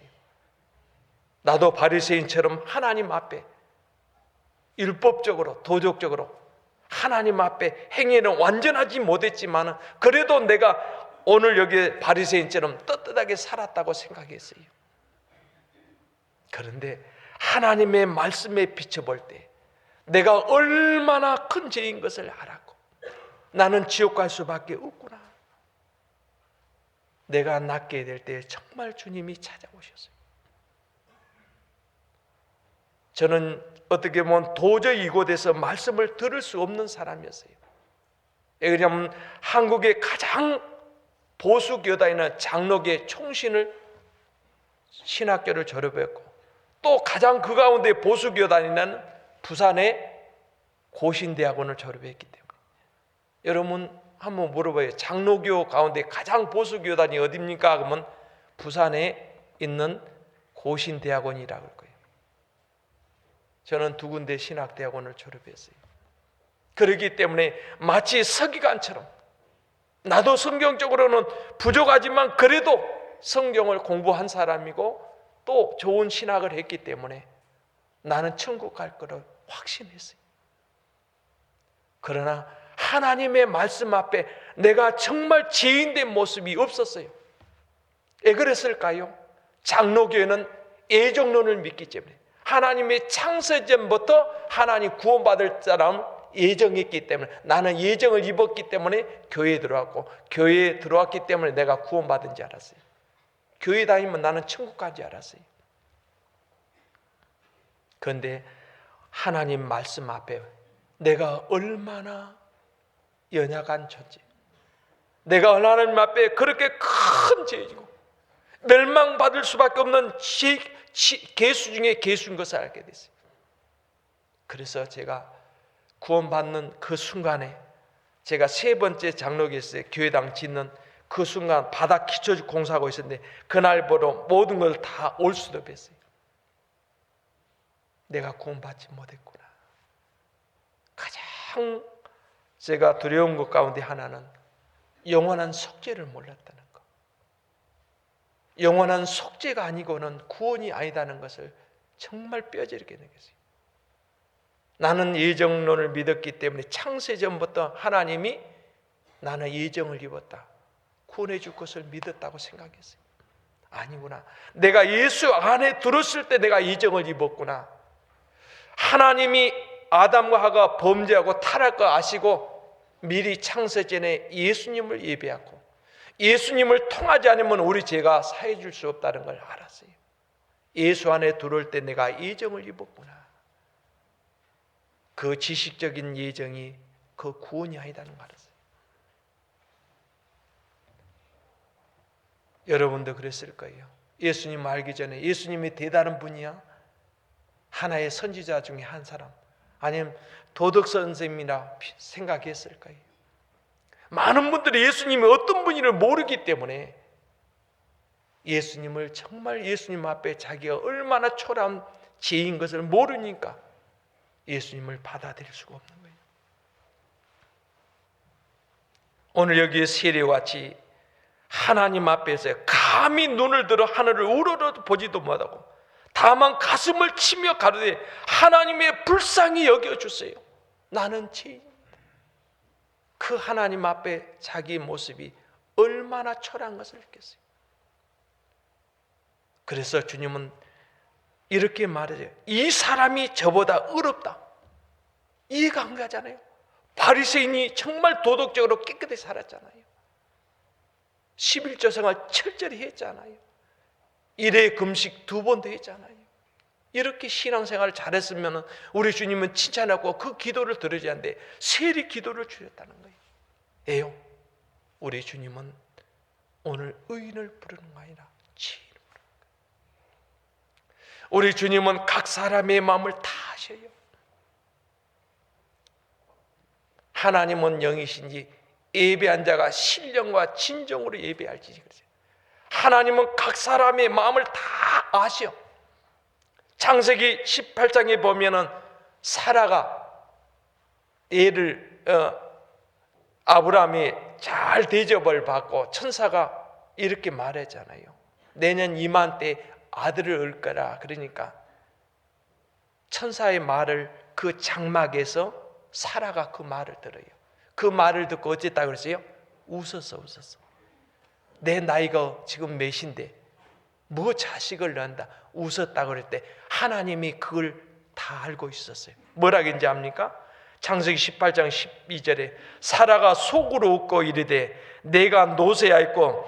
나도 바리새인처럼 하나님 앞에 율법적으로 도덕적으로 하나님 앞에 행위는 완전하지 못했지만 그래도 내가 오늘 여기 바리새인처럼 떳떳하게 살았다고 생각했어요. 그런데 하나님의 말씀에 비춰볼 때 내가 얼마나 큰 죄인 것을 알았고 나는 지옥 갈 수밖에 없구나. 내가 낫게 될 때 정말 주님이 찾아오셨어요. 저는 어떻게 보면 도저히 이곳에서 말씀을 들을 수 없는 사람이었어요. 왜냐하면 한국의 가장 보수교단이나 장로계 총신을 신학교를 졸업했고 또 가장 그 가운데 보수교단이라는 부산의 고신대학원을 졸업했기 때문에 여러분 한번 물어봐요. 장로교 가운데 가장 보수교단이 어디입니까? 그러면 부산에 있는 고신대학원이라고 할 거예요. 저는 2군데 신학대학원을 졸업했어요. 그렇기 때문에 마치 서기관처럼 나도 성경적으로는 부족하지만 그래도 성경을 공부한 사람이고 또 좋은 신학을 했기 때문에 나는 천국 갈 거를 확신했어요. 그러나 하나님의 말씀 앞에 내가 정말 죄인된 모습이 없었어요. 왜 그랬을까요? 장로교회는 예정론을 믿기 때문에 하나님의 창세전부터 하나님 구원받을 사람 예정했기 때문에 나는 예정을 입었기 때문에 교회에 들어왔고 교회에 들어왔기 때문에 내가 구원받은 줄 알았어요. 교회 다니면 나는 천국 가지 알았어요. 그런데 하나님 말씀 앞에 내가 얼마나 연약한 존재, 내가 하나님 앞에 그렇게 큰 죄이고 멸망받을 수밖에 없는 개수 중에 개수인 것을 알게 됐어요. 그래서 제가 구원받는 그 순간에 제가 3번째 장로교에서 교회당 짓는 그 순간 바닥 기초 공사하고 있었는데 그날부로 모든 걸 다 올 수도 했어요. 내가 구원받지 못했구나. 가장 제가 두려운 것 가운데 하나는 영원한 속죄를 몰랐다는 것. 영원한 속죄가 아니고는 구원이 아니다는 것을 정말 뼈저리게 느꼈어요. 나는 예정론을 믿었기 때문에 창세전부터 하나님이 나는 예정을 입었다, 구원해 줄 것을 믿었다고 생각했어요. 아니구나. 내가 예수 안에 들었을 때 내가 예정을 입었구나. 하나님이 아담과 하가 범죄하고 타락할 거 아시고 미리 창세전에 예수님을 예배하고 예수님을 통하지 않으면 우리 죄가 사해 줄 수 없다는 걸 알았어요. 예수 안에 들어올 때 내가 예정을 입었구나. 그 지식적인 예정이 그 구원이 아니다는 걸 알았어요. 여러분도 그랬을 거예요. 예수님 알기 전에 예수님이 대단한 분이야, 하나의 선지자 중에 한 사람, 아니면 도덕 선생님이라 생각했을 거예요. 많은 분들이 예수님이 어떤 분인지를 모르기 때문에 예수님을 정말 예수님 앞에 자기가 얼마나 초라한 죄인 것을 모르니까 예수님을 받아들일 수가 없는 거예요. 오늘 여기 세례와 같이 하나님 앞에서 감히 눈을 들어 하늘을 우러러 보지도 못하고 다만 가슴을 치며 가로되 하나님의 불쌍히 여겨주세요. 나는 죄인입니다. 그 하나님 앞에 자기 모습이 얼마나 초라한 것을 느꼈어요. 그래서 주님은 이렇게 말해요. 이 사람이 저보다 어렵다. 이해가 안 가잖아요. 바리새인이 정말 도덕적으로 깨끗이 살았잖아요. 11조 생활 철저히 했잖아요. 일회 금식 2번도 했잖아요. 이렇게 신앙생활을 잘했으면 우리 주님은 칭찬하고 그 기도를 들으지 않는데 세리 기도를 주셨다는 거예요. 왜요? 우리 주님은 오늘 의인을 부르는 거 아니라 죄인을 부르는 거예요. 우리 주님은 각 사람의 마음을 다 아셔요. 하나님은 영이신지 예배한 자가 신령과 진정으로 예배할지 그러죠. 하나님은 각 사람의 마음을 다 아셔. 창세기 18장에 보면은 사라가 애를 아브라함이 잘 대접을 받고 천사가 이렇게 말했잖아요. 내년 이맘때 아들을 얻을 거라. 그러니까 천사의 말을 그 장막에서 사라가 그 말을 들어요. 그 말을 듣고 어쨌다 그랬어요? 웃었어. 내 나이가 지금 몇인데 뭐 자식을 낳는다. 웃었다 그럴 때 하나님이 그걸 다 알고 있었어요. 뭐라 그런지 압니까? 창세기 18장 12절에 사라가 속으로 웃고 이르되 내가 노쇠하였고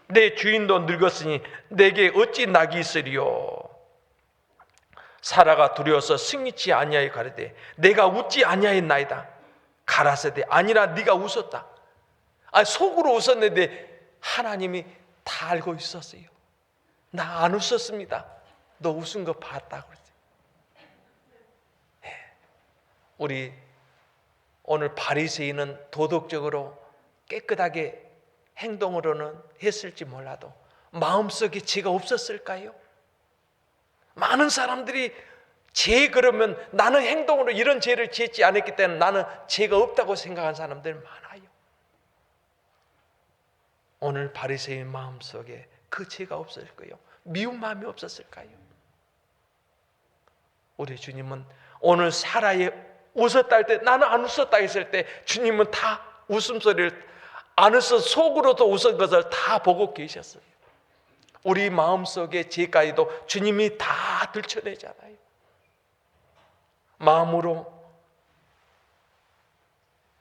내 주인도 늙었으니 내게 어찌 낙이 있으리요. 사라가 두려워서 승리치 아니하여 가르되 내가 웃지 아니하였나이다. 가라사대 아니라 네가 웃었다. 속으로 웃었는데 하나님이 다 알고 있었어요. 나 안 웃었습니다. 너 웃은 거 봤다고 그랬어요. 우리 오늘 바리새인은 도덕적으로 깨끗하게 행동으로는 했을지 몰라도 마음속에 죄가 없었을까요? 많은 사람들이 죄 그러면 나는 행동으로 이런 죄를 지었지 않았기 때문에 나는 죄가 없다고 생각하는 사람들 많아요. 오늘 바리새인 마음속에 그 죄가 없었을까요? 미운 마음이 없었을까요? 우리 주님은 오늘 사라의 웃었다 할 때 나는 안 웃었다 했을 때 주님은 다 웃음소리를 안 웃어 속으로도 웃은 것을 다 보고 계셨어요. 우리 마음속의 죄까지도 주님이 다 들춰내잖아요. 마음으로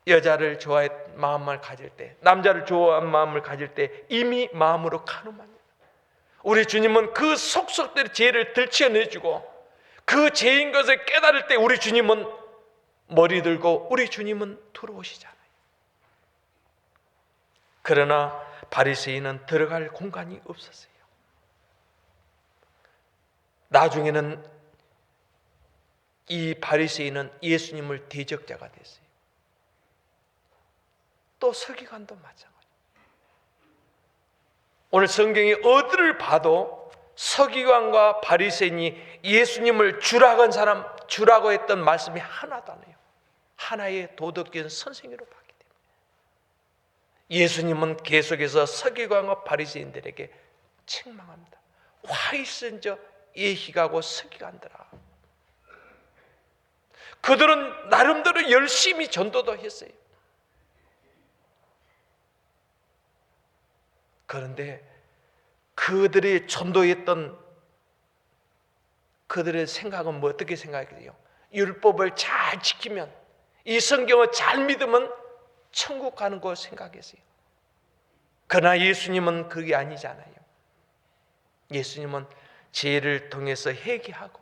여자를 좋아할 마음을 가질 때, 남자를 좋아하는 마음을 가질 때 이미 마음으로 가늠합니다. 우리 주님은 그 속속들의 죄를 들춰내주고 그 죄인 것을 깨달을 때 우리 주님은 머리 들고 우리 주님은 들어오시잖아요. 그러나 바리새인은 들어갈 공간이 없었어요. 나중에는 이 바리새인은 예수님을 대적자가 됐어요. 또 서기관도 마찬가지예요. 오늘 성경이 어디를 봐도 서기관과 바리새인이 예수님을 주라고 했던 말씀이 하나도 안 해요. 하나의 도덕적인 선생으로 봤기 때문에 예수님은 계속해서 서기관과 바리새인들에게 책망합니다. 화 있은저 예희가고 서기관들아. 그들은 나름대로 열심히 전도도 했어요. 그런데 그들이 전도했던 그들의 생각은 뭐 어떻게 생각해요? 율법을 잘 지키면, 이 성경을 잘 믿으면 천국 가는 거 생각했어요. 그러나 예수님은 그게 아니잖아요. 예수님은 죄를 통해서 회개하고,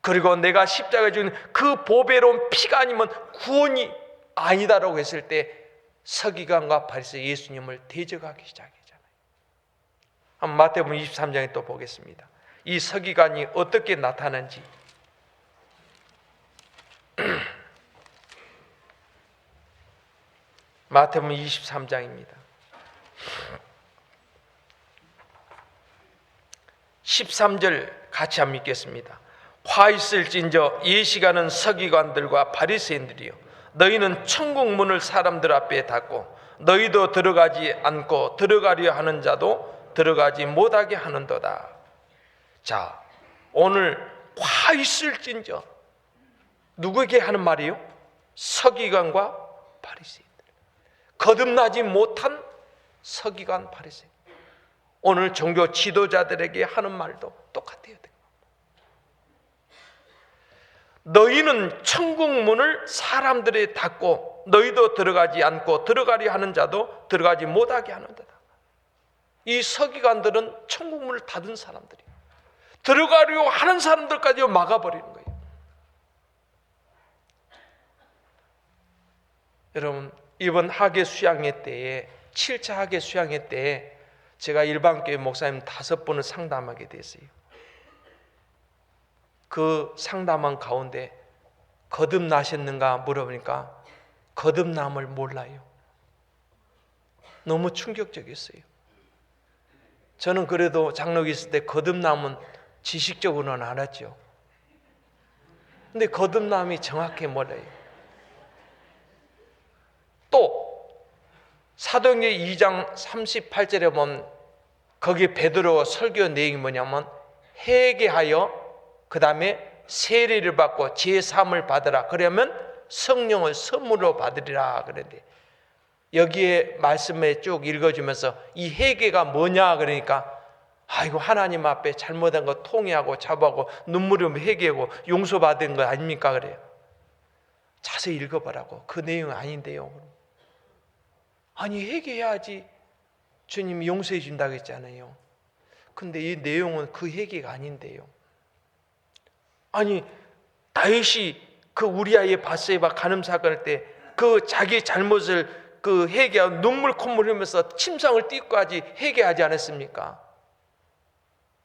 그리고 내가 십자가에 죽은 그 보배로운 피가 아니면 구원이 아니다라고 했을 때 서기관과 바리새인 예수님을 대적하기 시작했잖아요. 한번 마태복음 23장에 또 보겠습니다. 이 서기관이 어떻게 나타난지. 마태복음 23장입니다. 13절 같이 한번 읽겠습니다. 화 있을진저 예시가는 서기관들과 바리새인들이요 너희는 천국 문을 사람들 앞에 닫고 너희도 들어가지 않고 들어가려 하는 자도 들어가지 못하게 하는도다. 자, 오늘 화 있을진저 누구에게 하는 말이에요? 서기관과 바리새인들. 거듭나지 못한 서기관 바리새인. 오늘 종교 지도자들에게 하는 말도 똑같아요. 너희는 천국 문을 사람들이 닫고 너희도 들어가지 않고 들어가려 하는 자도 들어가지 못하게 하는도다. 이 서기관들은 천국 문을 닫은 사람들이에요. 들어가려고 하는 사람들까지 막아버리는 거예요. 여러분, 이번 학예 수양회 때에 7차 학예 수양회 때에 제가 일반교회 목사님 5분을 상담하게 됐어요. 그 상담한 가운데 거듭나셨는가 물어보니까 거듭남을 몰라요. 너무 충격적이었어요. 저는 그래도 장로교 있을 때 거듭남은 지식적으로는 알았죠. 근데 거듭남이 정확히 몰라요. 또 사도행전 2장 38절에 보면 거기 베드로 설교 내용이 뭐냐면 회개하여 그 다음에 세례를 받고 제3을 받으라. 그러면 성령을 선물로 받으리라 그랬는데, 여기에 말씀에 쭉 읽어주면서 이 회개가 뭐냐 그러니까 아이고 하나님 앞에 잘못한 거 통회하고 자부하고 눈물을 회개하고 용서받은 거 아닙니까? 그래요. 자세히 읽어보라고. 그 내용은 아닌데요. 아니 회개해야지 주님이 용서해 준다고 했잖아요. 근데 이 내용은 그 회개가 아닌데요. 아니 다윗이 그 우리아의 밧세바 간음 사건할 때 그 자기 잘못을 그 회개하고 눈물 콧물 흘리면서 침상을 띠고까지 회개하지 않았습니까?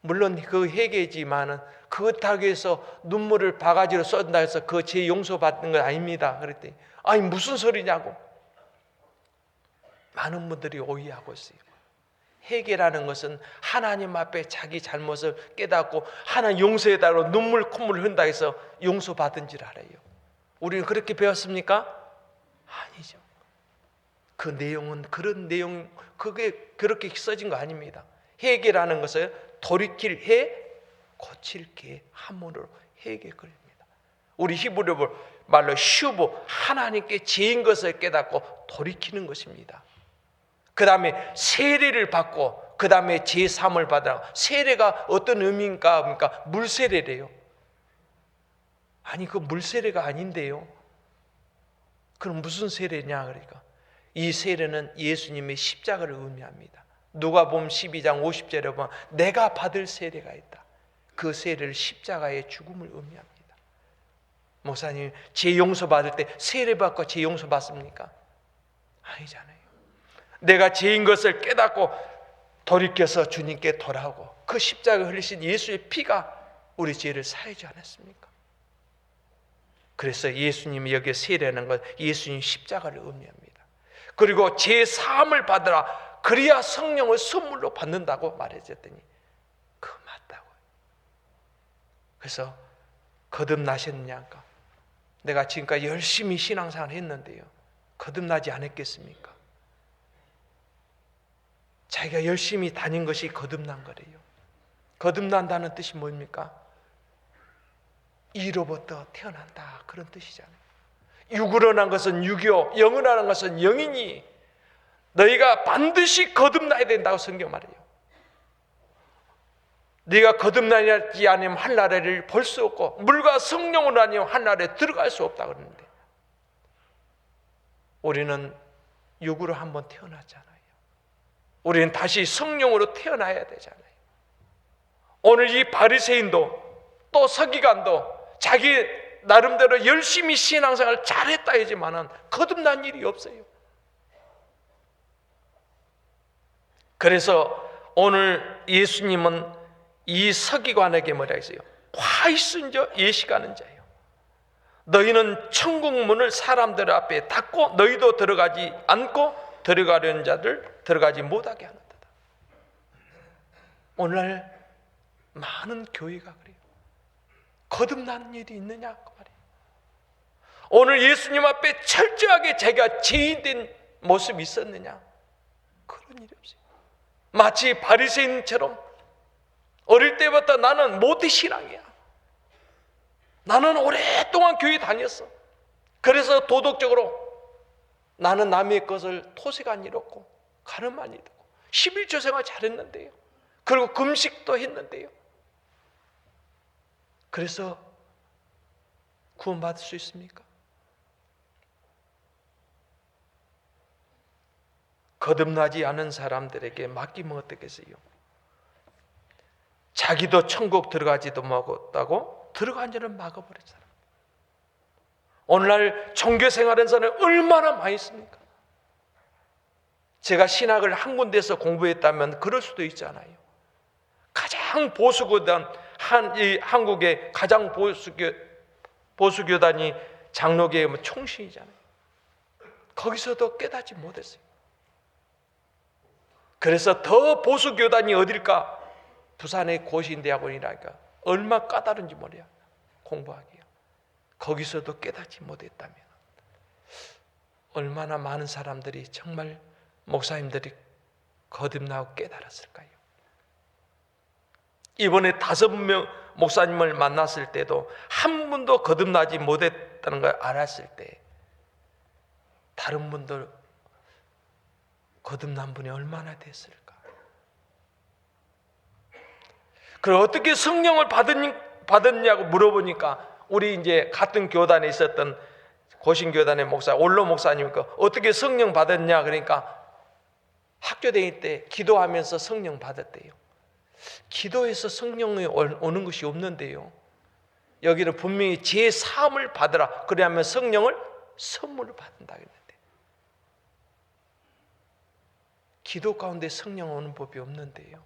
물론 그 회개지만은 그렇다고 해서 눈물을 바가지로 쏟는다 해서 그 죄 용서받는 건 아닙니다. 그랬더니 아니 무슨 소리냐고 많은 분들이 오해하고 있어요. 회개라는 것은 하나님 앞에 자기 잘못을 깨닫고 하나님 용서해달라고 눈물 콧물 흘린다 해서 용서받은 줄 알아요. 우리는 그렇게 배웠습니까? 아니죠. 그 내용은 그런 내용, 그게 그렇게 써진 거 아닙니다. 회개라는 것은 돌이킬 해, 고칠 개, 한문으로 회개거리입니다. 우리 히브리어 말로 슈브, 하나님께 죄인 것을 깨닫고 돌이키는 것입니다. 그 다음에 세례를 받고 그 다음에 제3을 받으라. 세례가 어떤 의미인가? 그러니까 물세례래요. 아니 그 물세례가 아닌데요. 그럼 무슨 세례냐? 그러니까 이 세례는 예수님의 십자가를 의미합니다. 누가복음 12장 50절에 보면 내가 받을 세례가 있다. 그 세례를 십자가의 죽음을 의미합니다. 목사님 죄 용서 받을 때 세례 받고 죄 용서 받습니까? 아니잖아요. 내가 죄인 것을 깨닫고 돌이켜서 주님께 돌아오고 그 십자가 흘리신 예수의 피가 우리 죄를 사하지 않았습니까? 그래서 예수님이 여기에 세례하는 건 예수님 십자가를 의미합니다. 그리고 제3을 받으라. 그래야 성령을 선물로 받는다고 말해줬더니 그거 맞다고. 그래서 거듭나셨느냐니까. 내가 지금까지 열심히 신앙생활 했는데요, 거듭나지 않았겠습니까? 자기가 열심히 다닌 것이 거듭난 거래요. 거듭난다는 뜻이 뭡니까? 이로부터 태어난다, 그런 뜻이잖아요. 육으로 난 것은 육이요 영으로 난 것은 영이니 너희가 반드시 거듭나야 된다고 성경 말해요. 네가 거듭나지 않으면 하늘나라를 볼 수 없고 물과 성령으로 아니면 하늘나라에 들어갈 수 없다 그러는데, 우리는 육으로 한번 태어났잖아요. 우리는 다시 성령으로 태어나야 되잖아요. 오늘 이 바리새인도 또 서기관도 자기 나름대로 열심히 신앙생활을 잘했다 하지만은 거듭난 일이 없어요. 그래서 오늘 예수님은 이 서기관에게 뭐라 했어요? 화 있은 자 예식하는 자예요. 너희는 천국 문을 사람들 앞에 닫고 너희도 들어가지 않고 들어가려는 자들 들어가지 못하게 하는 데다. 오늘날 많은 교회가 그래요. 거듭난 일이 있느냐 그 말이에요. 오늘 예수님 앞에 철저하게 제가 죄인된 모습이 있었느냐? 그런 일이 없어요. 마치 바리새인처럼 어릴 때부터 나는 모태 신앙이야, 나는 오랫동안 교회 다녔어, 그래서 도덕적으로 나는 남의 것을 토색 안 잃었고 가늠 안 잃었고 11조 생활 잘했는데요, 그리고 금식도 했는데요, 그래서 구원받을 수 있습니까? 거듭나지 않은 사람들에게 맡기면 어떻겠어요? 자기도 천국 들어가지도 못하고 들어간 자는 막아버렸잖아요. 오늘날 종교생활하는 사람은 얼마나 많이 있습니까? 제가 신학을 한 군데서 공부했다면 그럴 수도 있잖아요. 가장 보수교단, 한국의 가장 보수교단이 장로교의 총신이잖아요. 거기서도 깨닫지 못했어요. 그래서 더 보수교단이 어딜까? 부산의 고신대학원이라니까 얼마 까다른지 몰라요, 공부하기요. 거기서도 깨닫지 못했다면 얼마나 많은 사람들이 정말 목사님들이 거듭나고 깨달았을까요? 이번에 5명 목사님을 만났을 때도 한 분도 거듭나지 못했다는 걸 알았을 때 다른 분들 거듭난 분이 얼마나 됐을까? 그럼 어떻게 성령을 받았냐고 물어보니까 우리 이제 같은 교단에 있었던 고신교단의 목사 올로 목사님과 어떻게 성령 받았냐 그러니까 학교 다닐 때 기도하면서 성령 받았대요. 기도해서 성령이 오는 것이 없는데요. 여기는 분명히 제 사함을 받으라 그래야만 성령을 선물을 받는다 그랬는데 기도 가운데 성령 오는 법이 없는데요.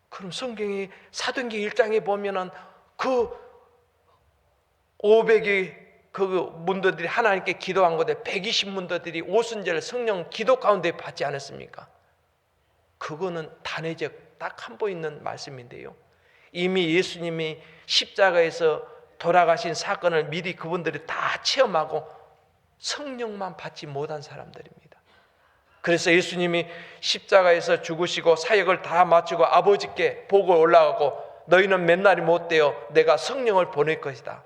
그럼 성경이 사도행전 1장에 보면은 그 500의 그 문도들이 하나님께 기도한 건데 120문도들이 오순절 성령 기도 가운데 받지 않았습니까? 그거는 단회적 딱 한 번 있는 말씀인데요. 이미 예수님이 십자가에서 돌아가신 사건을 미리 그분들이 다 체험하고 성령만 받지 못한 사람들입니다. 그래서 예수님이 십자가에서 죽으시고 사역을 다 마치고 아버지께 보고 올라가고 너희는 맨날이 못되어 내가 성령을 보낼 것이다.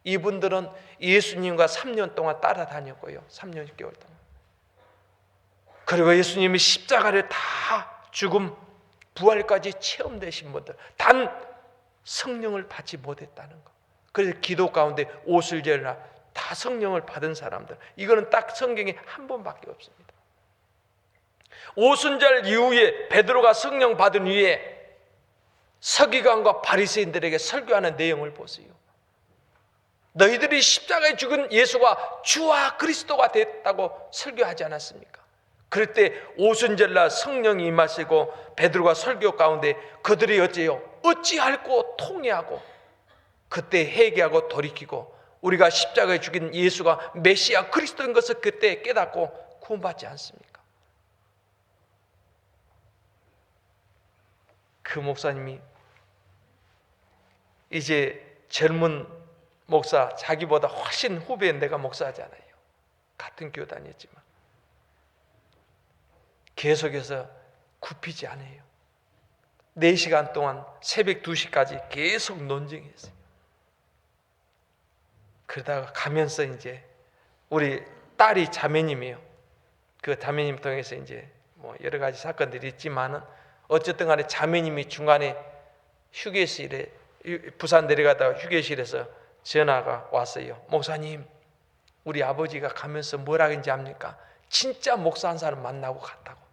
이분들은 예수님과 3년 동안 따라다녔고요. 3년 6개월 동안. 그리고 예수님이 십자가를 다 죽음, 부활까지 체험되신 분들 단 성령을 받지 못했다는 것. 그래서 기도 가운데 오순절이나 다 성령을 받은 사람들 이거는 딱 성경에 한 번밖에 없습니다. 오순절 이후에 베드로가 성령 받은 후에 서기관과 바리새인들에게 설교하는 내용을 보세요. 너희들이 십자가에 죽은 예수가 주와 그리스도가 됐다고 설교하지 않았습니까? 그럴 때 오순절날 성령이 임하시고 베드로가 설교 가운데 그들이 어찌할꼬 통회하고 그때 회개하고 돌이키고 우리가 십자가에 죽인 예수가 메시아 그리스도인 것을 그때 깨닫고 구원받지 않습니까? 그 목사님이 이제 젊은 목사 자기보다 훨씬 후배인 내가 목사잖아요. 같은 교단이었지만 계속해서 굽히지 않아요. 4시간 동안 새벽 2시까지 계속 논쟁했어요. 그러다가 가면서 이제 우리 딸이 자매님이에요. 그 자매님 통해서 이제 뭐 여러 가지 사건들이 있지만은 어쨌든 간에 자매님이 중간에 휴게실에 부산 내려가다가 휴게실에서 전화가 왔어요. 목사님, 우리 아버지가 가면서 뭐라 했는지 압니까? 진짜 목사 한 사람 만나고 갔다고.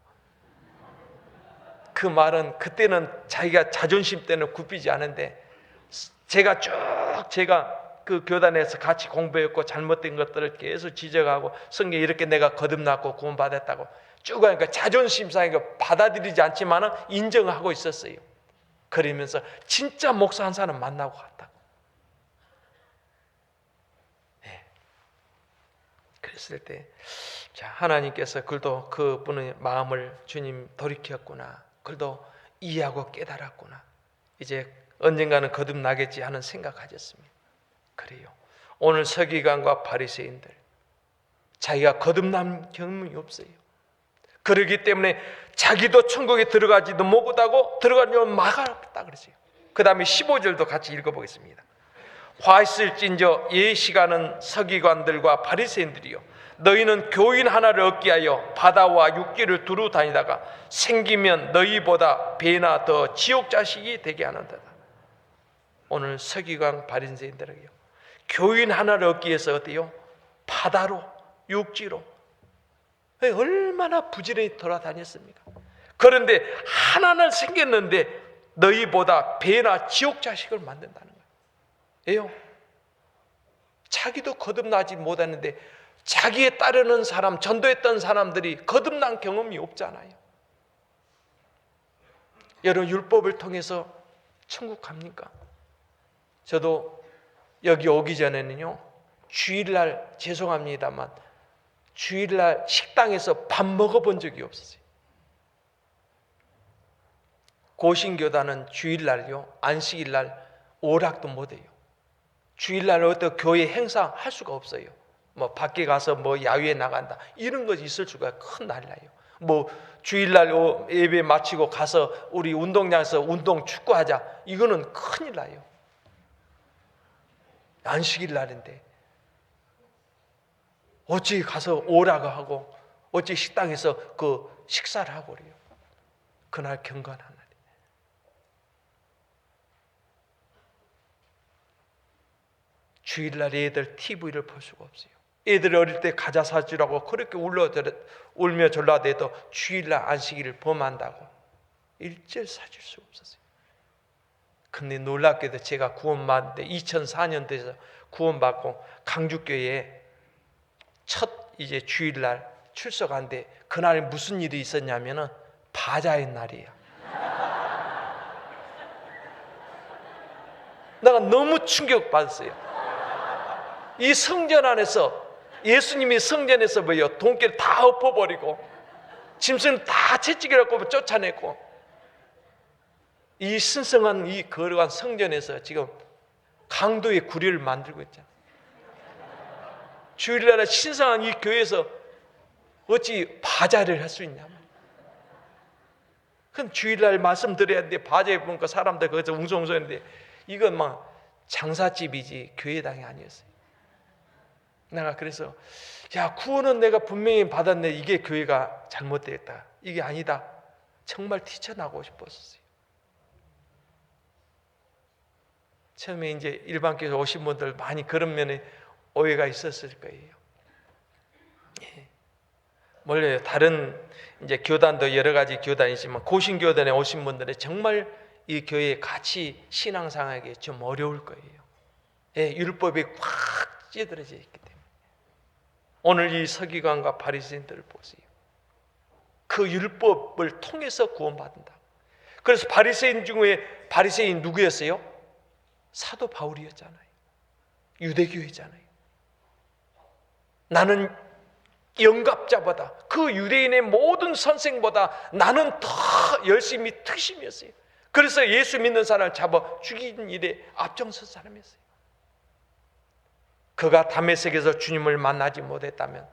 그 말은 그때는 자기가 자존심 때문에 굽히지 않은데 제가 그 교단에서 같이 공부했고 잘못된 것들을 계속 지적하고 성경에 이렇게 내가 거듭났고 구원받았다고 쭉 하니까 자존심 상하게 받아들이지 않지만은 인정하고 있었어요. 그러면서 진짜 목사 한 사람 만나고 갔다고. 네. 그랬을 때 자, 하나님께서 그도 그분의 마음을 주님 돌이켰구나. 그도 이해하고 깨달았구나. 이제 언젠가는 거듭나겠지 하는 생각하셨습니다. 그래요. 오늘 서기관과 바리새인들 자기가 거듭난 경험이 없어요. 그러기 때문에 자기도 천국에 들어가지도 못하고 들어가려면 막았다 그러세요. 그 다음에 15절도 같이 읽어보겠습니다. 화 있을진저 예 시간은 서기관들과 바리새인들이요 너희는 교인 하나를 얻기 위하여 바다와 육지를 두루 다니다가 생기면 너희보다 배나 더 지옥 자식이 되게 하는도다. 오늘 서기관 바리새인들에게요 교인 하나를 얻기 위해서 어때요? 바다로 육지로 얼마나 부지런히 돌아다녔습니까? 그런데 하나는 생겼는데 너희보다 배나 지옥 자식을 만든다는 거예요. 자기도 거듭나지 못했는데 자기에 따르는 사람, 전도했던 사람들이 거듭난 경험이 없잖아요. 여러분 율법을 통해서 천국 갑니까? 저도 여기 오기 전에는요 주일날 죄송합니다만 주일날 식당에서 밥 먹어본 적이 없었어요. 고신교단은 주일날요 안식일날 오락도 못해요. 주일날 어떤 교회 행사 할 수가 없어요. 뭐 밖에 가서 뭐 야외에 나간다 이런 것이 있을 수가 큰 난리 나요. 뭐 주일날 예배 마치고 가서 우리 운동장에서 운동 축구하자 이거는 큰일 나요. 안식일 날인데 어찌 가서 오라고 하고 어찌 식당에서 그 식사를 하고 그래요. 그날 경건한 날이. 주일날 애들 TV를 볼 수가 없어요. 애들 어릴 때 가자 사주라고 그렇게 울며 졸라대도 주일날 안식일을 범한다고 일절 사줄 수 없었어요. 근데 놀랍게도 제가 구원받을 때 2004년도에서 구원받고 강주교회에 첫 이제 주일날 출석한데 그날 무슨 일이 있었냐면은 바자의 날이에요. 내가 너무 충격받았어요. 이 성전 안에서 예수님이 성전에서 뭐요 돈길 다 엎어버리고 짐승 다 채찍이라고 쫓아내고 이 신성한 이 거룩한 성전에서 지금 강도의 구리를 만들고 있잖아요. 주일날에 신성한 이 교회에서 어찌 바자를 할 수 있냐. 그럼 주일날 말씀드려야 되는데 바자에 보니까 사람들 거기서 웅성웅성했는데 이건 막 장사집이지 교회당이 아니었어요. 내가 그래서 야 구원은 내가 분명히 받았네. 이게 교회가 잘못되었다. 이게 아니다. 정말 뛰쳐나고 싶었어요. 처음에 이제 일반 교회에서 오신 분들 많이 그런 면에 오해가 있었을 거예요. 예. 몰라요. 다른 이제 교단도 여러 가지 교단이지만 고신교단에 오신 분들은 정말 이 교회에 같이 신앙상하기 좀 어려울 거예요. 예, 율법이 꽉 찌들어져 있기 때문에. 오늘 이 서기관과 바리새인들을 보세요. 그 율법을 통해서 구원받는다. 그래서 바리새인 중에 바리새인 누구였어요? 사도 바울이었잖아요. 유대교회잖아요. 나는 영갑자보다 그 유대인의 모든 선생보다 나는 더 열심히 특심이었어요. 그래서 예수 믿는 사람을 잡아 죽이는 일에 앞장선 사람이었어요. 그가 다메섹에서 주님을 만나지 못했다면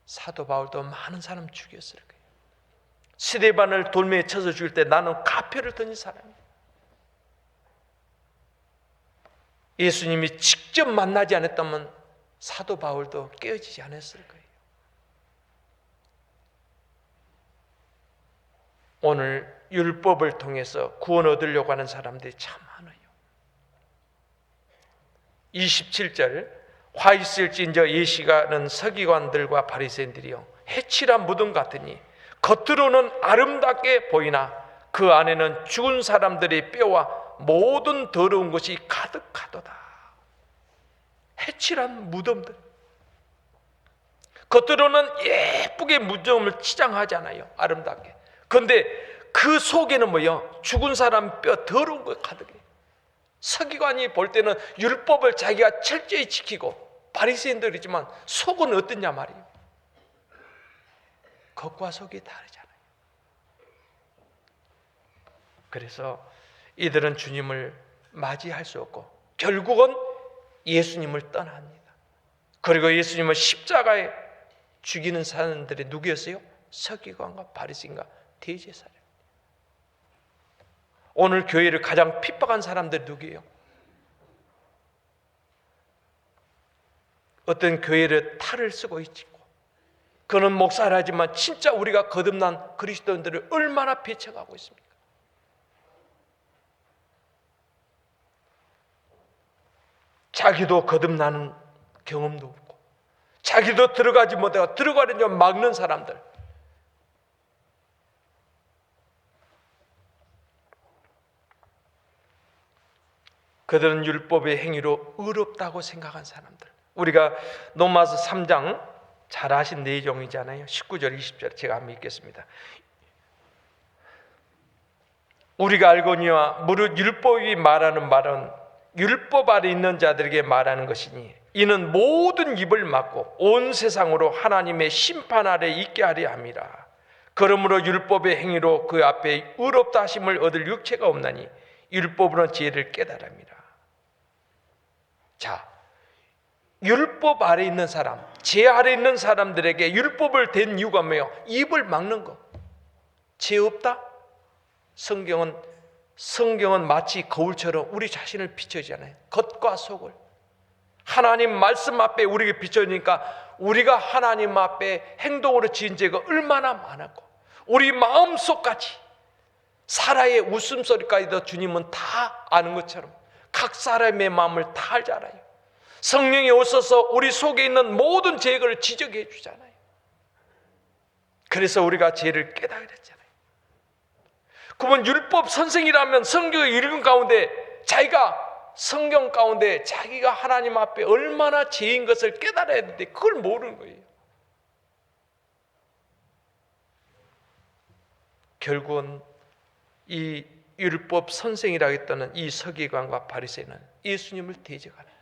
사도 바울도 많은 사람 죽였을 거예요. 스데반을 돌멩이에 쳐서 죽일 때 나는 가표를 던진 사람이에요. 예수님이 직접 만나지 않았다면 사도 바울도 깨어지지 않았을 거예요. 오늘 율법을 통해서 구원 얻으려고 하는 사람들이 참 많아요. 27절 화 있을진저 예시가는 서기관들과 바리새인들이요 해칠한 무덤 같으니 겉으로는 아름답게 보이나 그 안에는 죽은 사람들의 뼈와 모든 더러운 것이 가득하도다. 해칠한 무덤들. 겉으로는 예쁘게 무덤을 치장하잖아요. 아름답게. 그런데 그 속에는 뭐예요? 죽은 사람 뼈 더러운 거 가득해. 서기관이 볼 때는 율법을 자기가 철저히 지키고 바리새인들이지만 속은 어떠냐 말이에요. 겉과 속이 다르잖아요. 그래서 이들은 주님을 맞이할 수 없고 결국은 예수님을 떠납니다. 그리고 예수님을 십자가에 죽이는 사람들이 누구였어요? 서기관과 바리새인과 대제사장. 오늘 교회를 가장 핍박한 사람들이 누구예요? 어떤 교회를 탈을 쓰고 있고 그는 목사를 하지만 진짜 우리가 거듭난 그리스도인들을 얼마나 배척하고 있습니까? 자기도 거듭나는 경험도 없고 자기도 들어가지 못하고 들어가려면 막는 사람들. 그들은 율법의 행위로 의롭다고 생각한 사람들. 우리가 로마서 3장 잘 아신 내용이잖아요. 19절 20절 제가 한번 읽겠습니다. 우리가 알거니와 무릇 율법이 말하는 말은 율법 아래 있는 자들에게 말하는 것이니 이는 모든 입을 막고 온 세상으로 하나님의 심판 아래 있게 하려 함이라. 그러므로 율법의 행위로 그 앞에 의롭다 하심을 얻을 육체가 없나니 율법으로는 지혜를 깨달음이라. 자, 율법 아래 있는 사람, 죄 아래 있는 사람들에게 율법을 댄 이유가 뭐예요? 입을 막는 거. 죄 없다? 성경은 마치 거울처럼 우리 자신을 비춰주잖아요. 겉과 속을. 하나님 말씀 앞에 우리에게 비춰지니까 우리가 하나님 앞에 행동으로 지은 죄가 얼마나 많았고, 우리 마음속까지 사라의 웃음소리까지도 주님은 다 아는 것처럼 각 사람의 마음을 다 알잖아요. 성령이 오셔서 우리 속에 있는 모든 죄를 지적해 주잖아요. 그래서 우리가 죄를 깨닫게 됐잖아요. 그러면 율법 선생이라면 성경을 읽은 가운데 성경 가운데 자기가 하나님 앞에 얼마나 죄인 것을 깨달아야 되는데 그걸 모르는 거예요. 결국은 이 율법 선생이라고 했던 이 서기관과 바리새인은 예수님을 대적하는 거예요.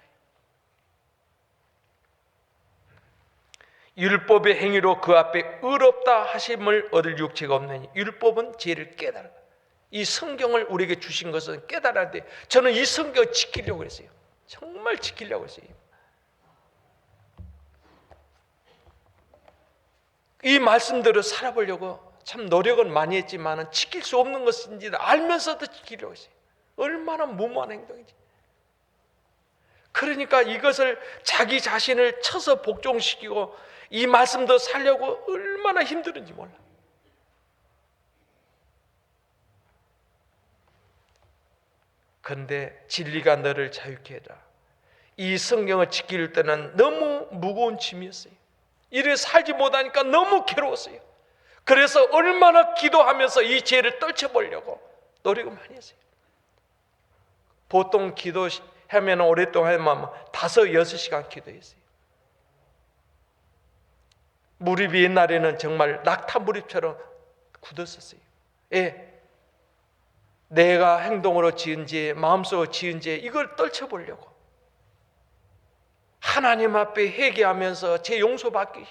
율법의 행위로 그 앞에 의롭다 하심을 얻을 육체가 없느니 율법은 죄를 깨달아. 이 성경을 우리에게 주신 것은 깨달아야 돼. 저는 이 성경을 지키려고 했어요. 정말 지키려고 했어요. 이 말씀대로 살아보려고 참 노력은 많이 했지만 지킬 수 없는 것인지 알면서도 지키려고 했어요. 얼마나 무모한 행동인지. 그러니까 이것을 자기 자신을 쳐서 복종시키고 이 말씀도 살려고 얼마나 힘들은지 몰라. 그런데 진리가 너를 자유케 해라. 이 성경을 지킬 때는 너무 무거운 짐이었어요. 이래 살지 못하니까 너무 괴로웠어요. 그래서 얼마나 기도하면서 이 죄를 떨쳐보려고 노력을 많이 했어요. 보통 기도하면 오랫동안 하면 5-6시간 기도했어요. 무릎이 옛날에는 정말 낙타 무릎처럼 굳었었어요. 예. 내가 행동으로 지은 죄, 마음속으로 지은 죄, 이걸 떨쳐보려고 하나님 앞에 회개하면서 제 용서받기.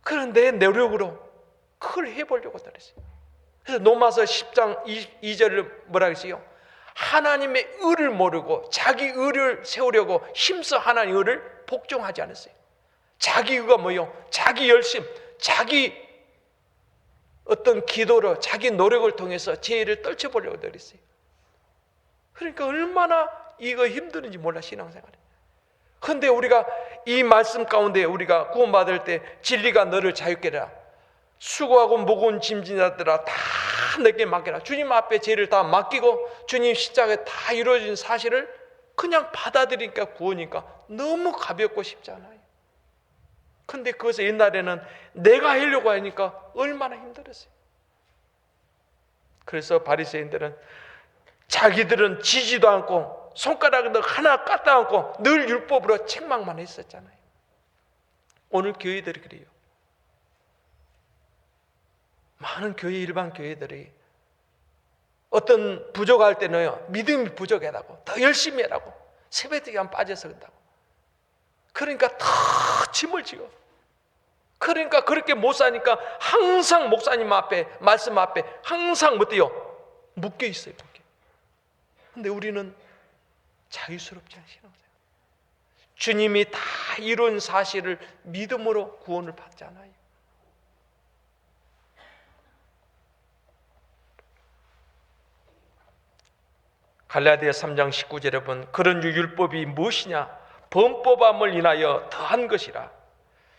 그런 내 노력으로 그걸 해보려고 그랬어요. 그래서 로마서 10장 2절을 뭐라 그랬어요? 하나님의 의를 모르고 자기 의를 세우려고 힘써 하나님의 의를 복종하지 않았어요. 자기 의가 뭐예요? 자기 열심, 자기 어떤 기도로 자기 노력을 통해서 죄를 떨쳐보려고 그랬어요. 그러니까 얼마나 이거 힘드는지 몰라, 신앙생활에. 그런데 우리가 이 말씀 가운데 우리가 구원받을 때 진리가 너를 자유케 하라. 수고하고 무거운 짐진 자들아 다 내게 맡겨라. 주님 앞에 죄를 다 맡기고 주님 십자가에 다 이루어진 사실을 그냥 받아들이니까 구원이니까 너무 가볍고 쉽지 않아요. 근데 그것을 옛날에는 내가 하려고 하니까 얼마나 힘들었어요. 그래서 바리새인들은 자기들은 지지도 않고 손가락을 하나 까딱 않고 늘 율법으로 책망만 했었잖아요. 오늘 교회들이 그래요. 많은 교회, 일반 교회들이 어떤 부족할 때는요, 믿음이 부족하다고 더 열심히 하라고 새벽기도에 빠져서 그런다고. 그러니까 더 짐을 지어. 그러니까 그렇게 못 사니까 항상 목사님 앞에, 말씀 앞에 항상 못돼요, 묶여 있어요. 근데 우리는 자유스럽지 않은 신앙생활. 주님이 다 이룬 사실을 믿음으로 구원을 받잖아요. 갈라디아 3장 19절에 보면 그런 율법이 무엇이냐? 범법함을 인하여 더한 것이라.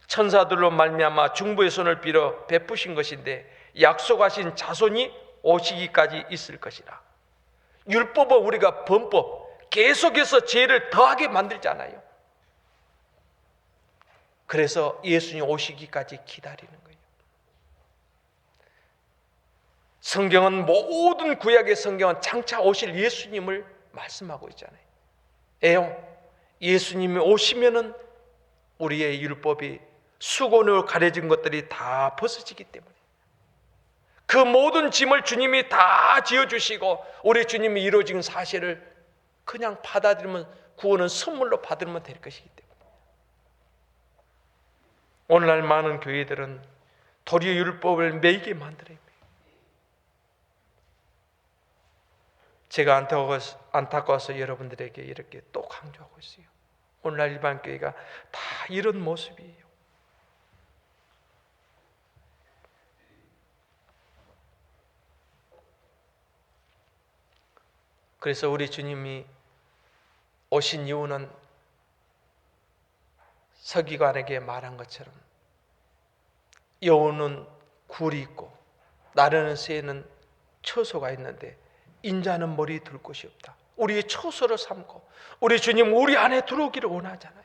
천사들로 말미암아 중보의 손을 빌어 베푸신 것인데 약속하신 자손이 오시기까지 있을 것이라. 율법은 우리가 범법, 계속해서 죄를 더하게 만들잖아요. 그래서 예수님 오시기까지 기다리는 거예요. 성경은 모든 구약의 성경은 장차 오실 예수님을 말씀하고 있잖아요. 예수님이 오시면은 우리의 율법이 수건으로 가려진 것들이 다 벗어지기 때문에 그 모든 짐을 주님이 다 지어주시고 우리 주님이 이루어진 사실을 그냥 받아들이면 구원은 선물로 받으면 될 것이기 때문에 오늘날 많은 교회들은 도리어 율법을 매이게 만들어요. 제가 안타까워서 여러분들에게 이렇게 또 강조하고 있어요. 오늘날 일반 교회가 다 이런 모습이에요. 그래서 우리 주님이 오신 이유는 서기관에게 말한 것처럼 여우는 굴이 있고 나르는 새에는 처소가 있는데 인자는 머리 둘 곳이 없다. 우리의 처소를 삼고 우리 주님 우리 안에 들어오기를 원하잖아요.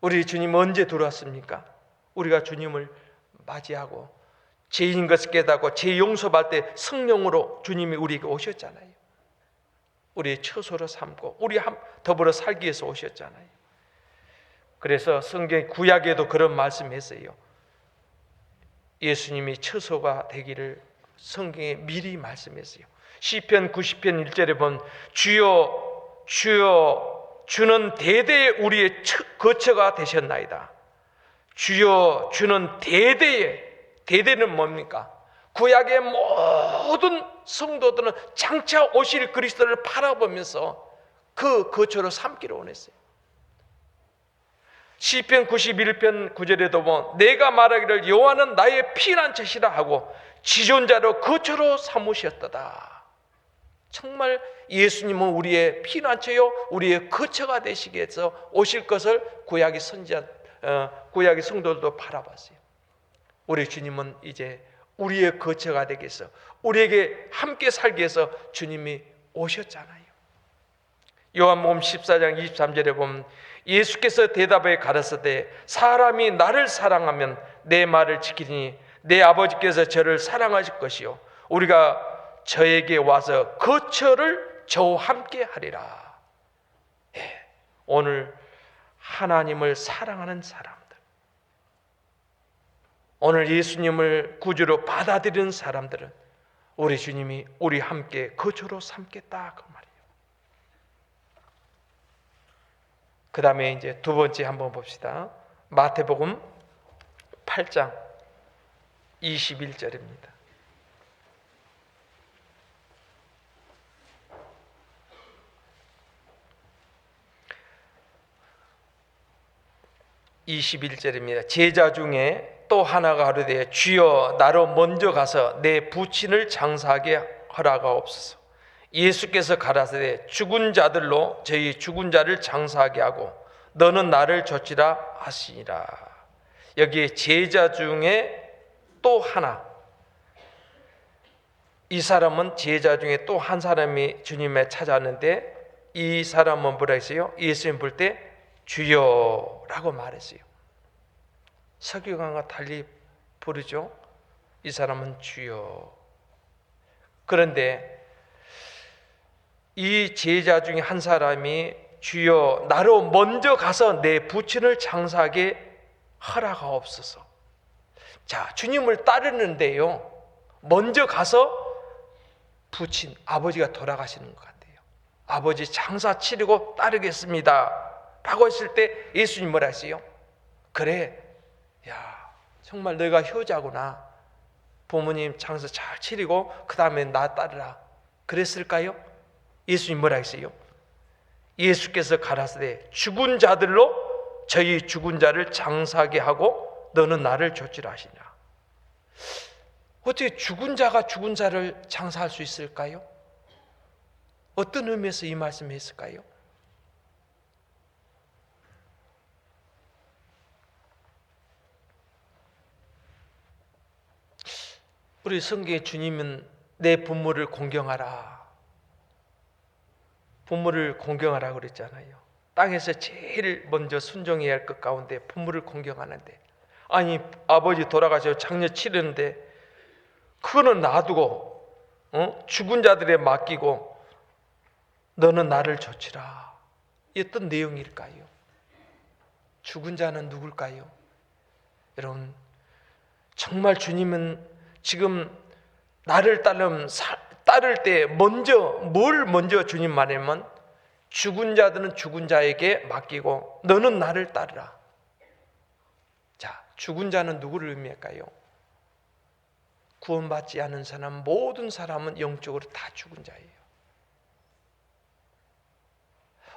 우리 주님 언제 들어왔습니까? 우리가 주님을 맞이하고 죄인 것을 깨닫고 죄 용서받을 때 성령으로 주님이 우리에게 오셨잖아요. 우리의 처소를 삼고 우리 더불어 살기 위해서 오셨잖아요. 그래서 성경 구약에도 그런 말씀했어요. 예수님이 처소가 되기를 성경에 미리 말씀했어요. 시편 90편 1절에 보면 주여 주여 주는 대대에 우리의 거처가 되셨나이다. 주여 주는 대대는 뭡니까? 구약의 모든 성도들은 장차 오실 그리스도를 바라보면서 그 거처로 삼기를 원했어요. 시편 91편 9절에도 보면 내가 말하기를 여호와는 나의 피난처시라 하고 지존자로 거처로 삼으셨도다. 정말 예수님은 우리의 피난처요 우리의 거처가 되시기 위해서 오실 것을 구약의 성도들도 바라봤어요. 우리 주님은 이제 우리의 거처가 되기 위해서 우리에게 함께 살기 위해서 주님이 오셨잖아요. 요한복음 14장 23절에 보면 예수께서 대답해 가라사대 사람이 나를 사랑하면 내 말을 지키니 내 아버지께서 저를 사랑하실 것이요 우리가 저에게 와서 거처를 저와 함께 하리라. 오늘 하나님을 사랑하는 사람들, 오늘 예수님을 구주로 받아들이는 사람들은 우리 주님이 우리 함께 거처로 삼겠다 그 말이에요. 그 다음에 이제 두 번째 한번 봅시다. 마태복음 8장 21절입니다. 제자 중에 또 하나가 가로되 주여 나로 먼저 가서 내 부친을 장사하게 허락하옵소서. 예수께서 가라사대 죽은 자들로 저희 죽은 자를 장사하게 하고 너는 나를 좇으라 하시니라. 여기에 제자 중에 또 하나, 이 사람은 제자 중에 또 한 사람이 주님에 찾아왔는데 이 사람은 뭐라 했어요? 예수님 볼 때 주여라고 말했어요. 서기관과 달리 부르죠. 이 사람은 주여. 그런데 이 제자 중에 한 사람이 주여 나로 먼저 가서 내 부친을 장사하게 허락하옵소서. 자, 주님을 따르는데요 먼저 가서 부친 아버지가 돌아가시는 것 같아요. 아버지 장사 치르고 따르겠습니다 라고 했을 때 예수님 뭐라 했어요? 그래, 야 정말 너가 효자구나. 부모님 장사 잘 치르고 그 다음에 나 따르라 그랬을까요? 예수님 뭐라 했어요? 예수께서 가라사대 죽은 자들로 저희 죽은 자를 장사하게 하고 너는 나를 좇으라 하시냐. 어떻게 죽은 자가 죽은 자를 장사할 수 있을까요? 어떤 의미에서 이 말씀을 했을까요? 우리 성경에 주님은 내 부모를 공경하라, 부모를 공경하라 그랬잖아요. 땅에서 제일 먼저 순종해야 할 것 가운데 부모를 공경하는데, 아니 아버지 돌아가셔서 장례 치르는데 그거는 놔두고 죽은 자들에 맡기고 너는 나를 좇으라. 어떤 내용일까요? 죽은 자는 누굴까요? 여러분, 정말 주님은 지금 나를 따를 때 뭘 먼저 주님 말하면 죽은 자들은 죽은 자에게 맡기고 너는 나를 따르라. 자, 죽은 자는 누구를 의미할까요? 구원받지 않은 사람, 모든 사람은 영적으로 다 죽은 자예요.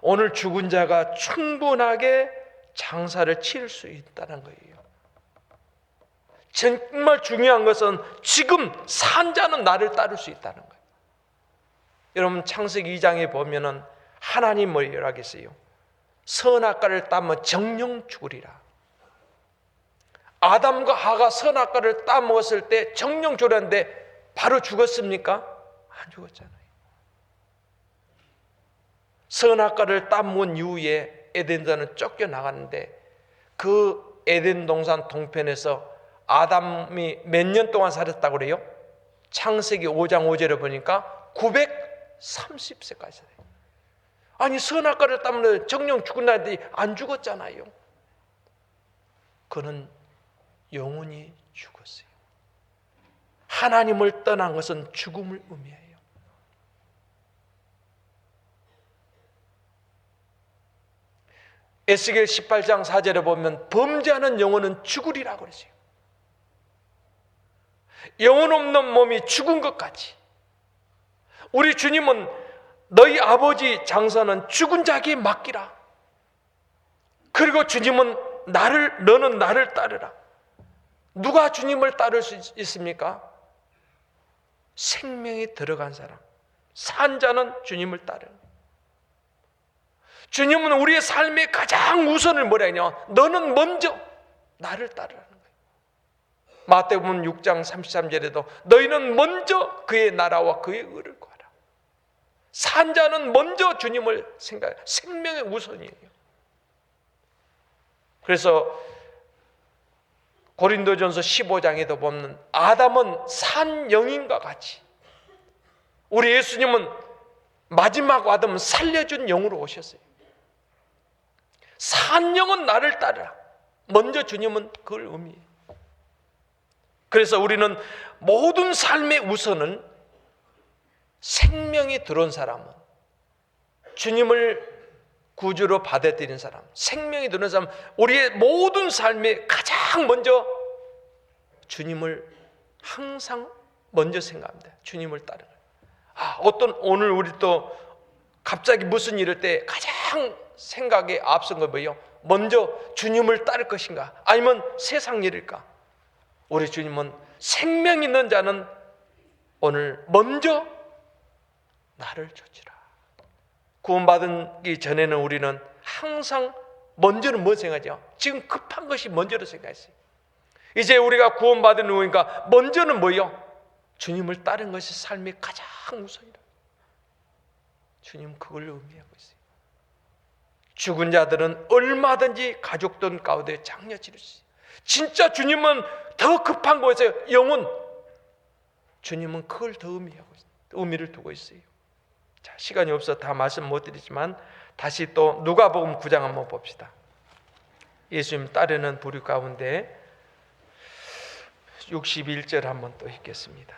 오늘 죽은 자가 충분하게 장사를 치를 수 있다는 거예요. 정말 중요한 것은 지금 산 자는 나를 따를 수 있다는 거예요. 여러분 창세기 2장에 보면은 하나님 뭐라고 하겠어요? 선악과를 따면 정령 죽으리라. 아담과 하가 선악과를 따먹었을 때 정령 죽었는데 바로 죽었습니까? 안 죽었잖아요. 선악과를 따먹은 이후에 에덴산은 쫓겨나갔는데 그 에덴 동산 동편에서 아담이 몇 년 동안 살았다고 그래요? 창세기 5장 5절에 보니까 930세까지 살아요. 아니 선악과를 따먹는 정령 죽은다는데 안 죽었잖아요. 그는 영원히 죽었어요. 하나님을 떠난 것은 죽음을 의미해요. 에스겔 18장 4절에 보면 범죄하는 영혼은 죽으리라고 그러죠. 영혼 없는 몸이 죽은 것 같이 우리 주님은 너희 아버지 장사는 죽은 자에게 맡기라. 그리고 주님은 너는 나를 따르라. 누가 주님을 따를 수 있습니까? 생명이 들어간 사람, 산 자는 주님을 따르는. 주님은 우리의 삶의 가장 우선을 뭐라 하냐? 너는 먼저 나를 따르라는 거예요. 마태복음 6장 33절에도 너희는 먼저 그의 나라와 그의 의를 구하라. 산 자는 먼저 주님을 생각해. 생명의 우선이에요. 그래서 고린도전서 15장에도 보면 아담은 산 영인과 같이 우리 예수님은 마지막 아담은 살려준 영으로 오셨어요. 산 영은 나를 따르라. 먼저 주님은 그걸 의미해요. 그래서 우리는 모든 삶의 우선은 생명이 들어온 사람은 주님을 구주로 받아들인 사람, 생명이 들어온 사람, 우리의 모든 삶에 가장 먼저 주님을 항상 먼저 생각합니다. 주님을 따르는. 오늘 우리 또 갑자기 무슨 일일 때 가장 생각에 앞선 건 뭐예요? 먼저 주님을 따를 것인가? 아니면 세상 일일까? 우리 주님은 생명 있는 자는 오늘 먼저 나를 좇으라. 구원받기 전에는 우리는 항상 먼저는 뭐 생각하죠? 지금 급한 것이 먼저로 생각했어요. 이제 우리가 구원받은 후니까 먼저는 뭐예요? 주님을 따른 것이 삶의 가장 우선이다. 주님 그걸 의미하고 있어요. 죽은 자들은 얼마든지 가족들 가운데 장려 치를 수 있어요. 진짜 주님은 더 급한 것에 영혼, 주님은 그걸 더 의미하고 있어요. 의미를 두고 있어요. 자, 시간이 없어 다 말씀 못 드리지만 다시 또 누가복음 9장 한번 봅시다. 예수님 따르는 부류 가운데 61절 한번 또 읽겠습니다.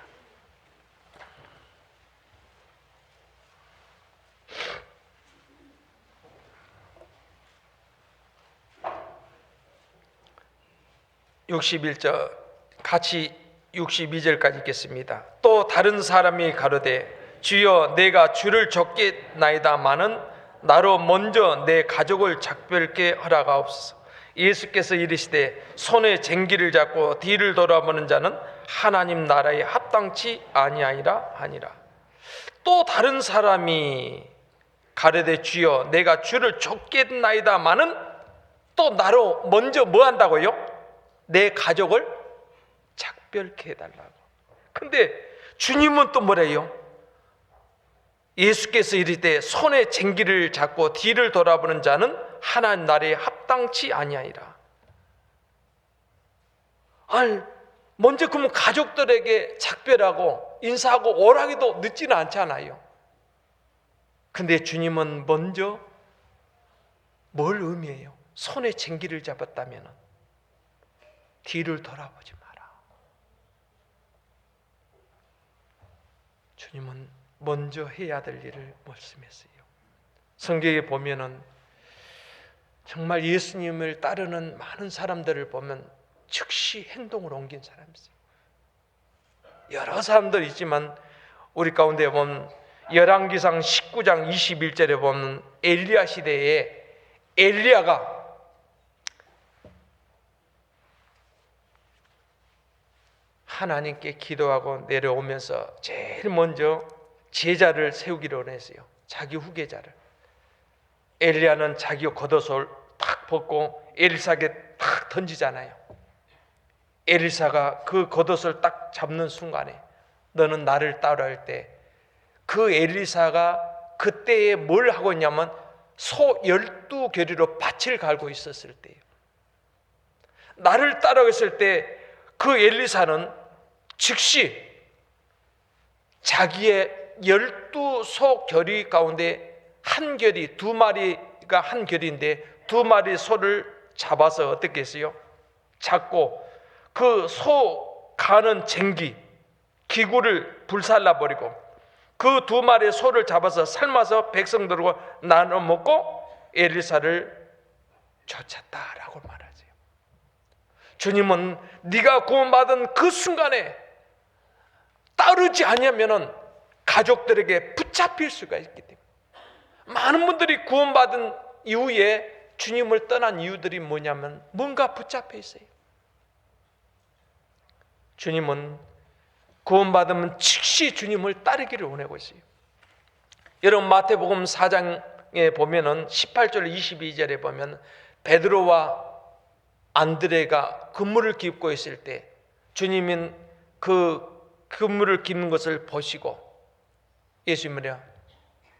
같이 62절까지 읽겠습니다. 또 다른 사람이 가로되 주여 내가 주를 좇겠나이다마는 나로 먼저 내 가족을 작별케 허락하옵소서. 예수께서 이르시되 손에 쟁기를 잡고 뒤를 돌아보는 자는 하나님 나라에 합당치 아니하니라 하니라. 또 다른 사람이 가로되 주여 내가 주를 좇겠나이다마는 또 나로 먼저 뭐 한다고요? 내 가족을 작별케 해달라고. 근데 주님은 또 뭐래요? 예수께서 이르되 손에 쟁기를 잡고 뒤를 돌아보는 자는 하나님 나라에 합당치 아니하니라. 아니 먼저 그러면 가족들에게 작별하고 인사하고 오라기도 늦지는 않잖아요. 근데 주님은 먼저 뭘 의미해요? 손에 쟁기를 잡았다면 뒤를 돌아보지 마라. 주님은 먼저 해야 될 일을 말씀했어요. 성경에 보면은 정말 예수님을 따르는 많은 사람들을 보면 즉시 행동을 옮긴 사람이 있어요. 여러 사람들 있지만 우리 가운데 보면 열왕기상 19장 21절에 보면 엘리야 시대에 엘리야가 하나님께 기도하고 내려오면서 제일 먼저 제자를 세우기로 원했어요. 자기 후계자를. 엘리야는 자기 겉옷을 탁 벗고 엘리사에게 탁 던지잖아요. 엘리사가 그 겉옷을 딱 잡는 순간에 너는 나를 따라할 때 그 엘리사가 그때에 뭘 하고 있냐면 소 12겨리로 밭을 갈고 있었을 때예요. 나를 따라했을 때 그 엘리사는 즉시 자기의 12소 겨리 가운데 한 겨리, 2마리가 한 겨리인데 2마리 소를 잡아서 어떻게 했어요? 잡고 그 소 가는 쟁기, 기구를 불살라 버리고 그 2마리 소를 잡아서 삶아서 백성들과 나눠 먹고 엘리사를 쫓았다라고 말하죠. 주님은 네가 구원받은 그 순간에 따르지 않으면은 가족들에게 붙잡힐 수가 있기 때문에 많은 분들이 구원받은 이후에 주님을 떠난 이유들이 뭐냐면 뭔가 붙잡혀 있어요. 주님은 구원받으면 즉시 주님을 따르기를 원하고 있어요. 여러분 마태복음 4장에 보면은 18절 22절에 보면 베드로와 안드레가 그물을 깁고 있을 때 주님은 그 그물을 깁는 것을 보시고 예수님이요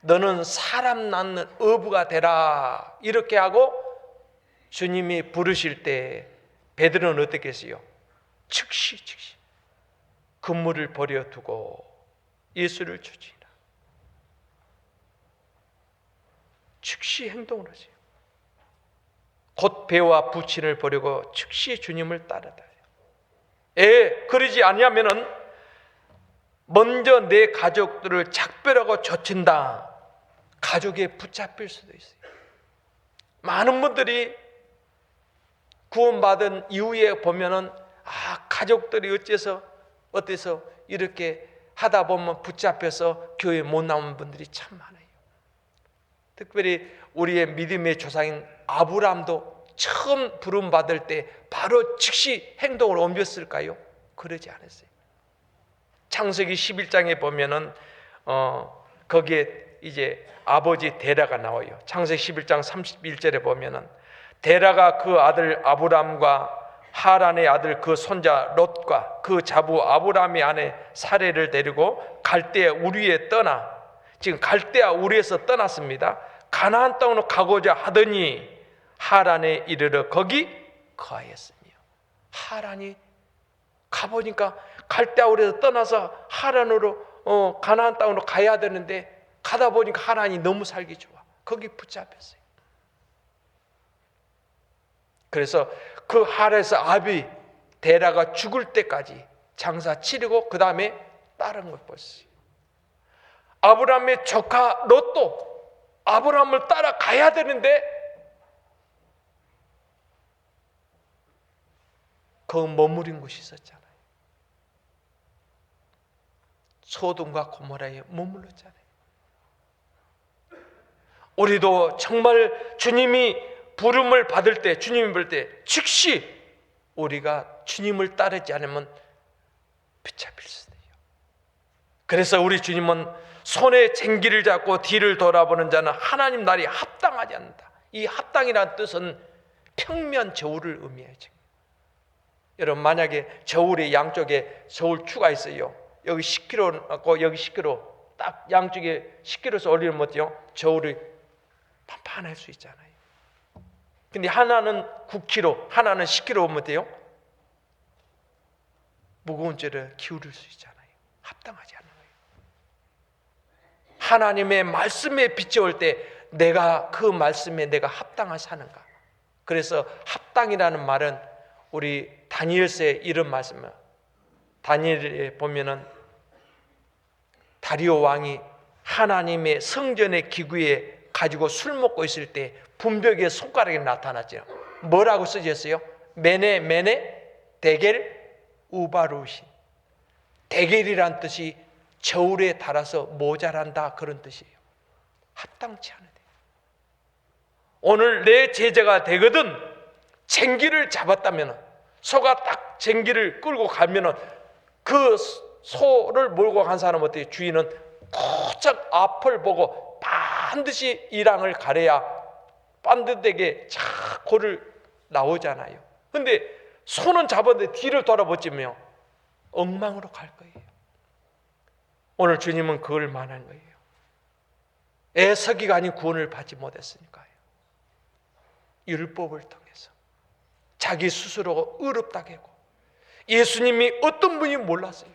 너는 사람 낳는 어부가 되라 이렇게 하고 주님이 부르실 때 베드로는 어떻게 했어요? 즉시 그물을 버려두고 예수를 쫓으라. 즉시 행동을 하세요. 곧 배와 부친을 버리고 즉시 주님을 따르다. 그러지 아니하면은 먼저 내 가족들을 작별하고 쫓은다. 가족에 붙잡힐 수도 있어요. 많은 분들이 구원받은 이후에 보면은 가족들이 어때서 이렇게 하다 보면 붙잡혀서 교회 못 나오는 분들이 참 많아요. 특별히 우리의 믿음의 조상인 아브라함도 처음 부름 받을 때 바로 즉시 행동을 옮겼을까요? 그러지 않았어요. 창세기 11장에 보면은 거기에 이제 아버지 데라가 나와요. 창세기 11장 31절에 보면은 데라가 그 아들 아브람과 하란의 아들 그 손자 롯과 그 자부 아브람의 아내 사레를 데리고 갈대아 우리에 떠나 지금 갈대아 우리에서 떠났습니다. 가나안 땅으로 가고자 하더니 하란에 이르러 거기 거하였으며 하란이 가보니까 갈대아 우리에서 떠나서 하란으로 가나안 땅으로 가야 되는데 가다 보니까 하란이 너무 살기 좋아. 거기 붙잡혔어요. 그래서 그 하란에서 아비 데라가 죽을 때까지 장사 치르고 그 다음에 다른 걸 봤어요. 아브라함의 조카 롯도 아브라함을 따라가야 되는데 그 머무른 곳이 있었잖아요. 소돔과 고모라에 머물렀잖아요. 우리도 정말 주님이 부름을 받을 때 주님이 부를 때 즉시 우리가 주님을 따르지 않으면 붙잡힐 수도 있어요. 그래서 우리 주님은 손에 쟁기를 잡고 뒤를 돌아보는 자는 하나님 날이 합당하지 않는다. 이 합당이라는 뜻은 평면 저울을 의미하죠. 여러분 만약에 저울의 양쪽에 저울추가 있어요. 여기 10kg 갖고 여기 10kg 딱 양쪽에 10kg에서 올리면 어때요? 저울이 판판할 수 있잖아요. 근데 하나는 9kg, 하나는 10kg 오면 돼요? 무거운 죄를 기울일 수 있잖아요. 합당하지 않은 거예요. 하나님의 말씀에 비춰올 때 내가 그 말씀에 내가 합당한 사는가. 그래서 합당이라는 말은 우리 다니엘서에 이런 말씀을 다니엘에 보면은 다리오 왕이 하나님의 성전의 기구에 가지고 술 먹고 있을 때 분벽에 손가락이 나타났죠. 뭐라고 쓰셨어요? 메네 데겔 우바루신. 데겔이란 뜻이 저울에 달아서 모자란다, 그런 뜻이에요. 합당치 않으대. 오늘 내 제자가 되거든 쟁기를 잡았다면, 소가 딱 쟁기를 끌고 가면은 그 소를 몰고 간 사람 어때요? 주인은 고작 앞을 보고 반드시 이랑을 가려야 반듯하게 착 고를 나오잖아요. 근데 소는 잡았는데 뒤를 돌아보지면 엉망으로 갈 거예요. 오늘 주님은 그걸 말한 거예요. 애석이가 아닌 구원을 받지 못했으니까요. 율법을 통해서 자기 스스로가 의롭다고 하고, 예수님이 어떤 분이 몰랐어요.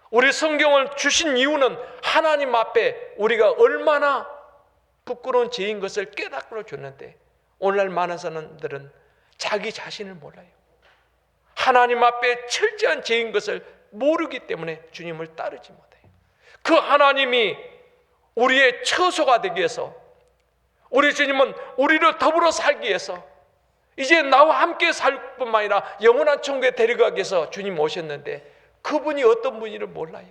우리 성경을 주신 이유는 하나님 앞에 우리가 얼마나 부끄러운 죄인 것을 깨닫고 줬는데, 오늘날 많은 사람들은 자기 자신을 몰라요. 하나님 앞에 철저한 죄인 것을 모르기 때문에 주님을 따르지 못해요. 그 하나님이 우리의 처소가 되기 위해서, 우리 주님은 우리를 더불어 살기 위해서 이제 나와 함께 살 뿐만 아니라 영원한 천국에 데려가기 위해서 주님 오셨는데, 그분이 어떤 분인지를 몰라요.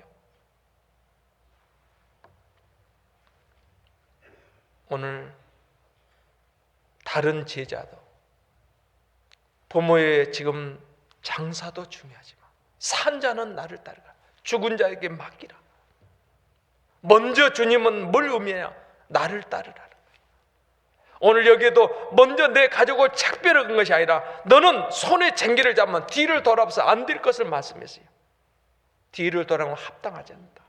오늘 다른 제자도, 부모의 지금 장사도 중요하지만 산 자는 나를 따르라, 죽은 자에게 맡기라. 먼저 주님은 뭘 의미하냐? 나를 따르라. 오늘 여기에도 먼저 내 가족을 작별한 것이 아니라, 너는 손에 쟁기를 잡으면 뒤를 돌아봐서 안 될 것을 말씀했어요. 뒤를 돌아보면 합당하지 않는다.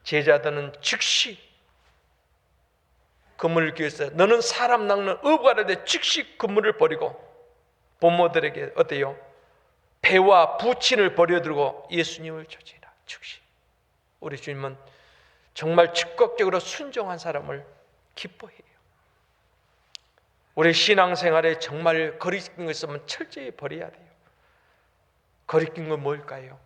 제자들은 즉시 그물을 기울여서, 너는 사람 낚는 어부가 되 즉시 그물을 버리고 부모들에게 어때요? 배와 부친을 버려두고 예수님을 쫓으라. 즉시. 우리 주님은 정말 즉각적으로 순종한 사람을 기뻐해요. 우리 신앙생활에 정말 거리낀 것 있으면 철저히 버려야 돼요. 거리낀 건 뭘까요?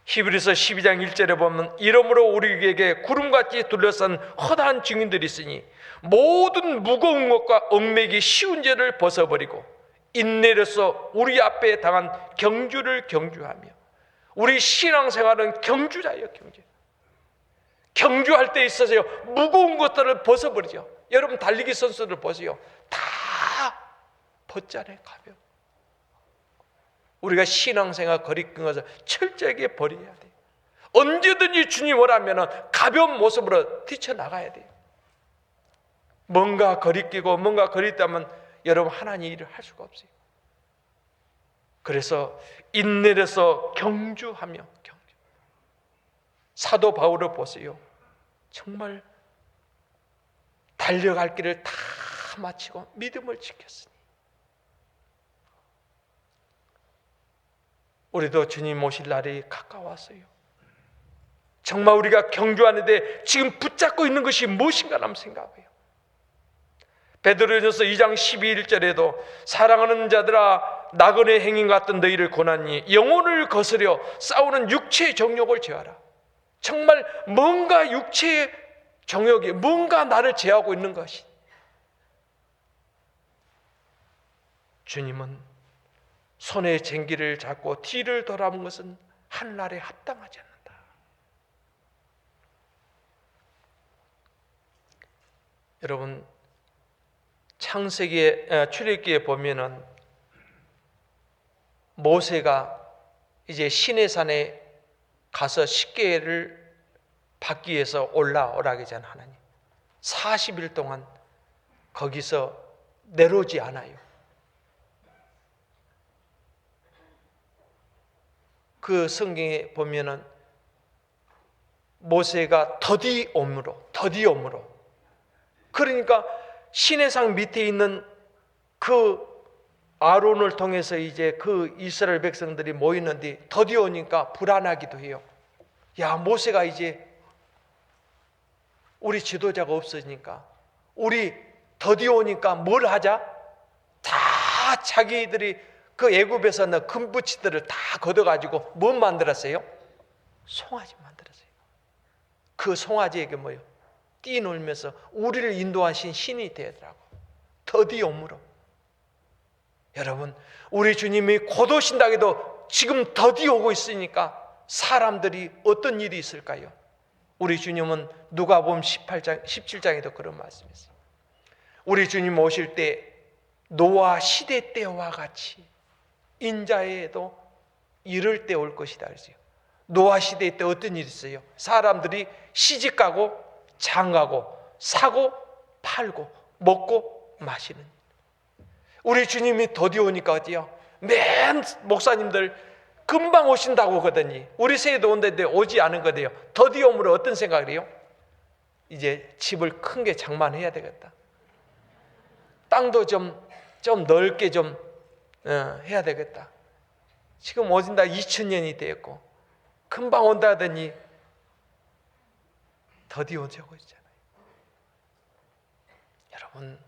히브리서 12장 1절에 보면, 이러므로 우리에게 구름같이 둘러싼 허다한 증인들이 있으니 모든 무거운 것과 얽매기 쉬운 죄를 벗어버리고 인내로서 우리 앞에 당한 경주를 경주하며. 우리 신앙생활은 경주자예요. 경주할 때 있어서요, 무거운 것들을 벗어버리죠. 여러분 달리기 선수들 보세요. 다 벗잖아요. 가벼워. 우리가 신앙생활 거리낀 것을 철저하게 버려야 돼요. 언제든지 주님 오라면 가벼운 모습으로 뛰쳐나가야 돼요. 뭔가 거리끼고 뭔가 거리다면 여러분 하나님 일을 할 수가 없어요. 그래서 인내로서 경주하며, 사도 바울을 보세요. 정말 달려갈 길을 다 마치고 믿음을 지켰으니, 우리도 주님 오실 날이 가까웠어요. 정말 우리가 경주하는데 지금 붙잡고 있는 것이 무엇인가 한번 생각해요. 베드로전서 2장 12절에도 사랑하는 자들아, 나그네 행인 같은 너희를 고나니 영혼을 거스려 싸우는 육체의 정욕을 제하라. 정말 뭔가 육체의 정욕이 뭔가 나를 제하고 있는 것이, 주님은 손에 쟁기를 잡고 뒤를 돌아본 것은 하늘날에 합당하지 않는다. 여러분 창세기에, 출애굽기에 보면은 모세가 이제 시내산에 가서 십계를 받기 위해서 올라오라고 하잖아요. 하나님 40일 동안 거기서 내려오지 않아요. 그 성경에 보면은 모세가 더디옴으로, 그러니까 시내산 밑에 있는 그 아론을 통해서 이제 그 이스라엘 백성들이 모이는데 더디오니까 불안하기도 해요. 야, 모세가 이제 우리 지도자가 없으니까 우리 더디오니까 뭘 하자? 다 자기들이 그 애굽에서 는 금부치들을 다 걷어가지고 뭐 만들었어요? 송아지 만들었어요. 그 송아지에게 뭐예요? 뛰놀면서 우리를 인도하신 신이 되더라고. 더디옴으로. 여러분, 우리 주님이 곧 오신다 해도 지금 더디 오고 있으니까 사람들이 어떤 일이 있을까요? 우리 주님은 누가복음 18장, 17장에도 그런 말씀이었어요. 우리 주님 오실 때 노아 시대 때와 같이 인자에도 이럴 때 올 것이다 그랬어요. 노아 시대 때 어떤 일이 있어요? 사람들이 시집가고 장가고 사고 팔고 먹고 마시는. 우리 주님이 더디 오니까 어때요? 맨 목사님들 금방 오신다고 하더니 우리 세에도 온다는데 오지 않은 거대요. 더디 오므로 어떤 생각을 해요? 이제 집을 큰 게 장만해야 되겠다. 땅도 좀 넓게 좀 해야 되겠다. 지금 오진다 2000년이 되었고 금방 온다 하더니 더디 오자고 있잖아요. 여러분,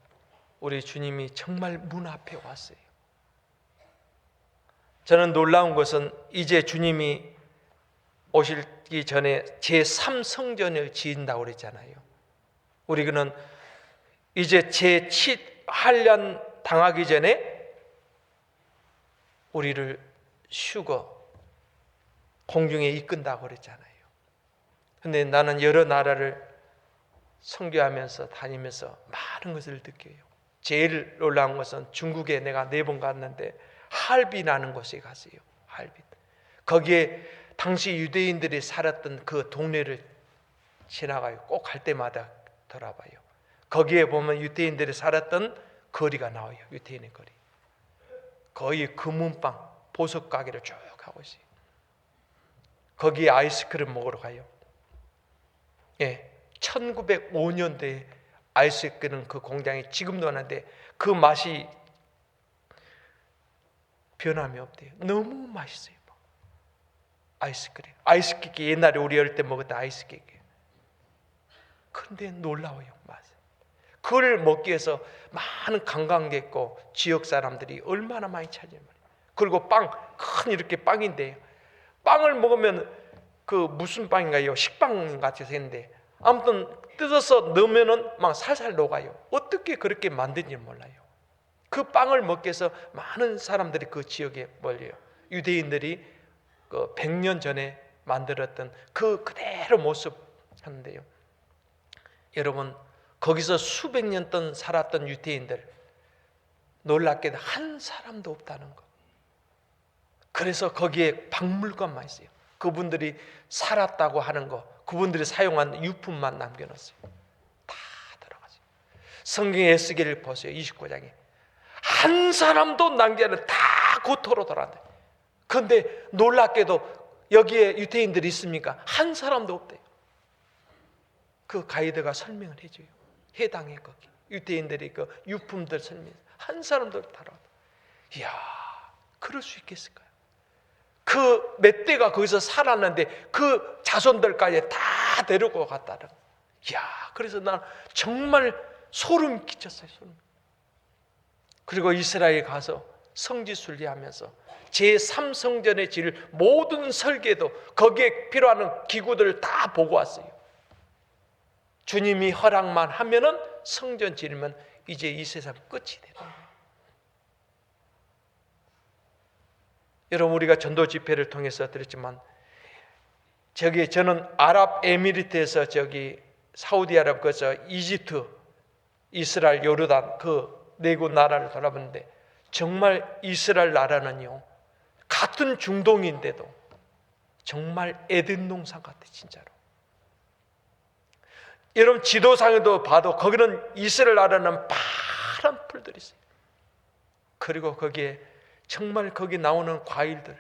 우리 주님이 정말 문 앞에 왔어요. 저는 놀라운 것은 이제 주님이 오시기 전에 제3성전을 지은다고 그랬잖아요. 우리는 이제 제7환란 당하기 전에 우리를 휴거 공중에 이끈다고 그랬잖아요. 근데 나는 여러 나라를 선교하면서 다니면서 많은 것을 느껴요. 제일 놀라운 것은 중국에 내가 4번 갔는데 할빈이라는 곳에 갔어요. 할빈. 거기에 당시 유대인들이 살았던 그 동네를 지나가요. 꼭 갈 때마다 돌아봐요. 거기에 보면 유대인들이 살았던 거리가 나와요. 유대인의 거리. 거의 금은방, 보석 가게를 쭉 하고 있어요. 거기에 아이스크림 먹으러 가요. 예, 1905년도에 아이스크림 그 공장이 지금도 하는데 그 맛이 변함이 없대요. 너무 맛있어요. 아이스크림. 아이스케이크 옛날에 우리 어릴 때 먹었던 아이스케이크. 그런데 놀라워요. 맛이. 그걸 먹기 위해서 많은 관광객과 지역 사람들이 얼마나 많이 찾아요. 그리고 빵, 큰 이렇게 빵인데요. 빵을 먹으면 그 무슨 빵인가요? 식빵 같이 생겼는데 아무튼 뜯어서 넣으면은 막 살살 녹아요. 어떻게 그렇게 만든지 몰라요. 그 빵을 먹기 위해서 많은 사람들이 그 지역에 몰려요. 유대인들이 그 100년 전에 만들었던 그 그대로 모습 하는데요. 여러분, 거기서 수백 년 동안 살았던 유대인들 놀랍게도 한 사람도 없다는 거. 그래서 거기에 박물관만 있어요. 그분들이 살았다고 하는 거, 그분들이 사용한 유품만 남겨놨어요. 다 들어가죠. 성경의 에스겔을 보세요. 29장에 한 사람도 남겨는 다 고토로 돌아간다. 그런데 놀랍게도 여기에 유대인들이 있습니까? 한 사람도 없대요. 그 가이드가 설명을 해줘요. 해당해 거기 유대인들이 그 유품들 설명. 한 사람도 다뤄. 이야, 그럴 수 있겠을까요? 그 몇 대가 거기서 살았는데 그 자손들까지 다 데리고 갔다는. 이야, 그래서 난 정말 소름 끼쳤어요. 소름. 그리고 이스라엘 가서 성지 순례하면서 제3성전에 지을 모든 설계도 거기에 필요한 기구들을 다 보고 왔어요. 주님이 허락만 하면은 성전 지으면 이제 이 세상 끝이 되는 거예요. 여러분, 우리가 전도 집회를 통해서 들었지만 저는 아랍에미리트에서 사우디아랍 거기서 이집트, 이스라엘, 요르단 그 네 곳 나라를 돌아봤는데 정말 이스라엘 나라는요 같은 중동인데도 정말 에덴 동산 같아. 진짜로. 여러분, 지도상에도 봐도 거기는 이스라엘 나라는 파란 풀들이 있어요. 그리고 거기에 정말 거기 나오는 과일들,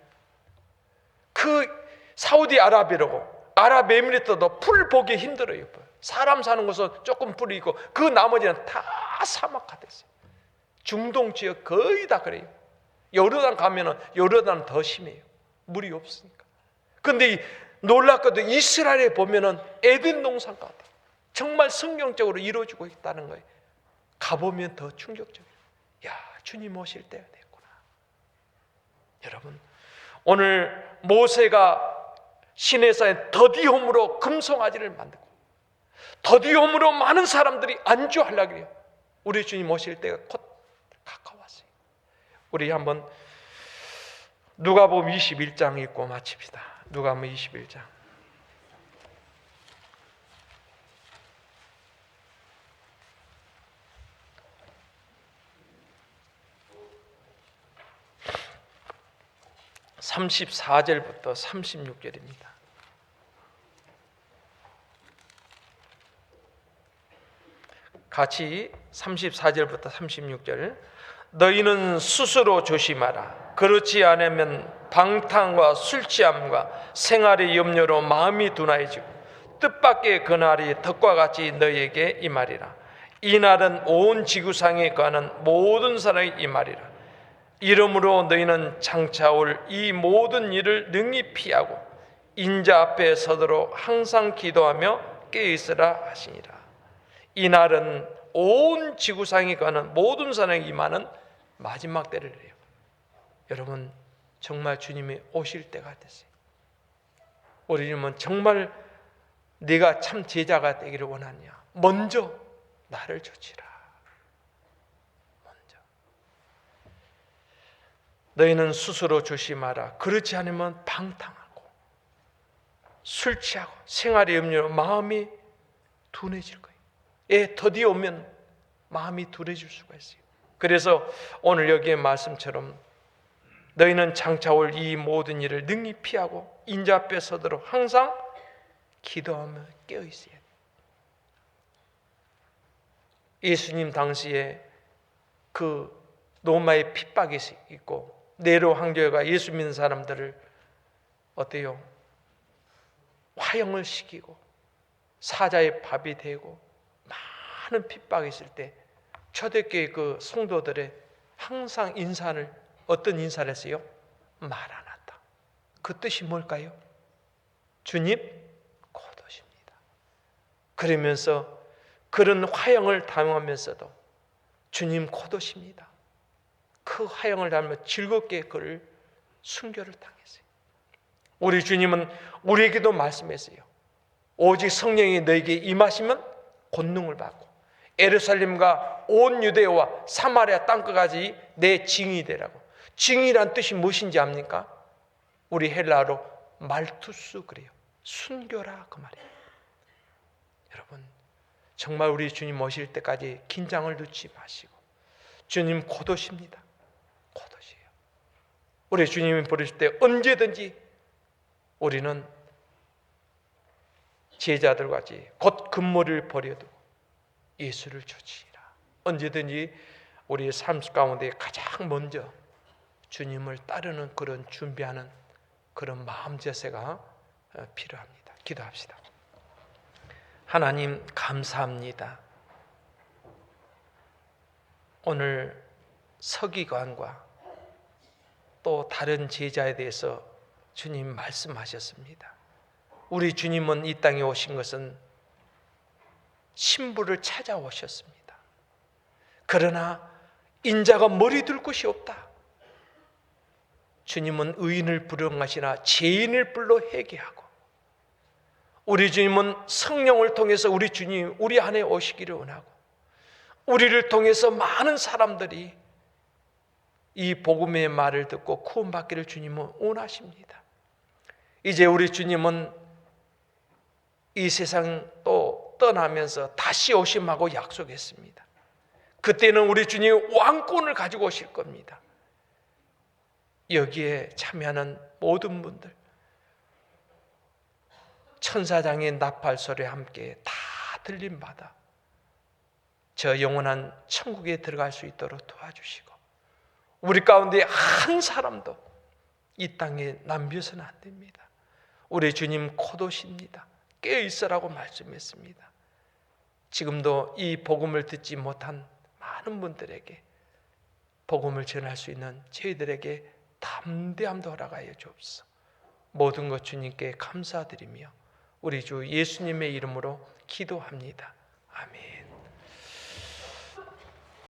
그 사우디아라비아라고 아랍에미리트도 풀 보기 힘들어요. 사람 사는 곳은 조금 풀이 있고 그 나머지는 다 사막화 됐어요. 중동 지역 거의 다 그래요. 요르단 가면은 요르단은 더 심해요. 물이 없으니까. 그런데 놀랍게도 이스라엘에 보면은 에덴 동산 같아요. 정말 성경적으로 이루어지고 있다는 거예요. 가보면 더 충격적이에요. 야, 주님 오실 때가 됐구나. 여러분, 오늘 모세가 시내산에 더디홈으로 금송아지를 만들고 더디홈으로 많은 사람들이 안주하려고 해요. 우리 주님 오실 때가 곧 가까웠어요. 우리 한번 누가복음 21장 읽고 마칩시다. 누가복음 21장. (34절부터) (36절입니다) 같이 34절부터 36절. 너희는 스스로 조심하라. 그렇지 않으면 방탕과 술 취함과 생활의 염려로 마음이 둔하여지고 뜻밖의 그날이 덕과 같이 너희에게 임하리라. 이 날은 온 지구상에 거하는 모든 사람이 임하리라. 이러므로 너희는 장차 올 이 모든 일을 능히 피하고 인자 앞에 서도록 항상 기도하며 깨어있으라 하시니라. 이 날은 온 지구상에 거하는 모든 사람이 임하는 마지막 때를 해요. 여러분, 정말 주님이 오실 때가 됐어요. 우리 주님은 정말 네가 참 제자가 되기를 원하냐? 먼저 나를 좇으라. 먼저. 너희는 스스로 조심하라. 그렇지 않으면 방탕하고 술 취하고 생활의 염려로 마음이 둔해질 거예요. 더디 오면 마음이 둔해질 수가 있어요. 그래서 오늘 여기의 말씀처럼 너희는 장차 올 이 모든 일을 능히 피하고 인자 앞에 서도록 항상 기도하며 깨어있어야 돼요. 예수님 당시에 그 로마의 핍박이 있고 네로 황제가 예수 믿는 사람들을 어때요? 화형을 시키고 사자의 밥이 되고 많은 핍박이 있을 때 초대교회 그 성도들의 항상 인사를 어떤 인사를 했어요? 마라나타. 그 뜻이 뭘까요? 주님 곧 오십니다. 그러면서 그런 화형을 당하면서도 주님 곧 오십니다. 그 화형을 당하며 즐겁게 그를 순교를 당했어요. 우리 주님은 우리에게도 말씀했어요. 오직 성령이 너에게 임하시면 권능을 받고 예루살렘과 온 유대와 사마리아 땅끝까지 내 증인이 되라고. 증인이란 뜻이 무엇인지 압니까? 우리 헬라어로 말투스 그래요. 순교라 그 말이에요. 여러분, 정말 우리 주님 오실 때까지 긴장을 놓지 마시고 주님 곧 오십니다. 곧 오세요. 우리 주님이 부르실 때 언제든지 우리는 제자들과 같이 곧 금모를 버려두고 예수를 좇으리라. 언제든지 우리의 삶 가운데 가장 먼저 주님을 따르는 그런 준비하는 그런 마음 자세가 필요합니다. 기도합시다. 하나님 감사합니다. 오늘 서기관과 또 다른 제자에 대해서 주님 말씀하셨습니다. 우리 주님은 이 땅에 오신 것은 신부를 찾아오셨습니다. 그러나 인자가 머리 둘 곳이 없다. 주님은 의인을 부르시나 죄인을 불러 회개하고, 우리 주님은 성령을 통해서 우리 주님 우리 안에 오시기를 원하고, 우리를 통해서 많은 사람들이 이 복음의 말을 듣고 구원받기를 주님은 원하십니다. 이제 우리 주님은 이 세상 또 떠나면서 다시 오심하고 약속했습니다. 그때는 우리 주님이 왕권을 가지고 오실 겁니다. 여기에 참여하는 모든 분들 천사장의 나팔 소리와 함께 다 들림받아 저 영원한 천국에 들어갈 수 있도록 도와주시고, 우리 가운데 한 사람도 이 땅에 남겨서는 안 됩니다. 우리 주님 곧 오십니다. 깨어있으라고 말씀했습니다. 지금도 이 복음을 듣지 못한 많은 분들에게 복음을 전할 수 있는 저희들에게 담대함도 허락하여 주옵소서. 모든 것 주님께 감사드리며 우리 주 예수님의 이름으로 기도합니다. 아멘.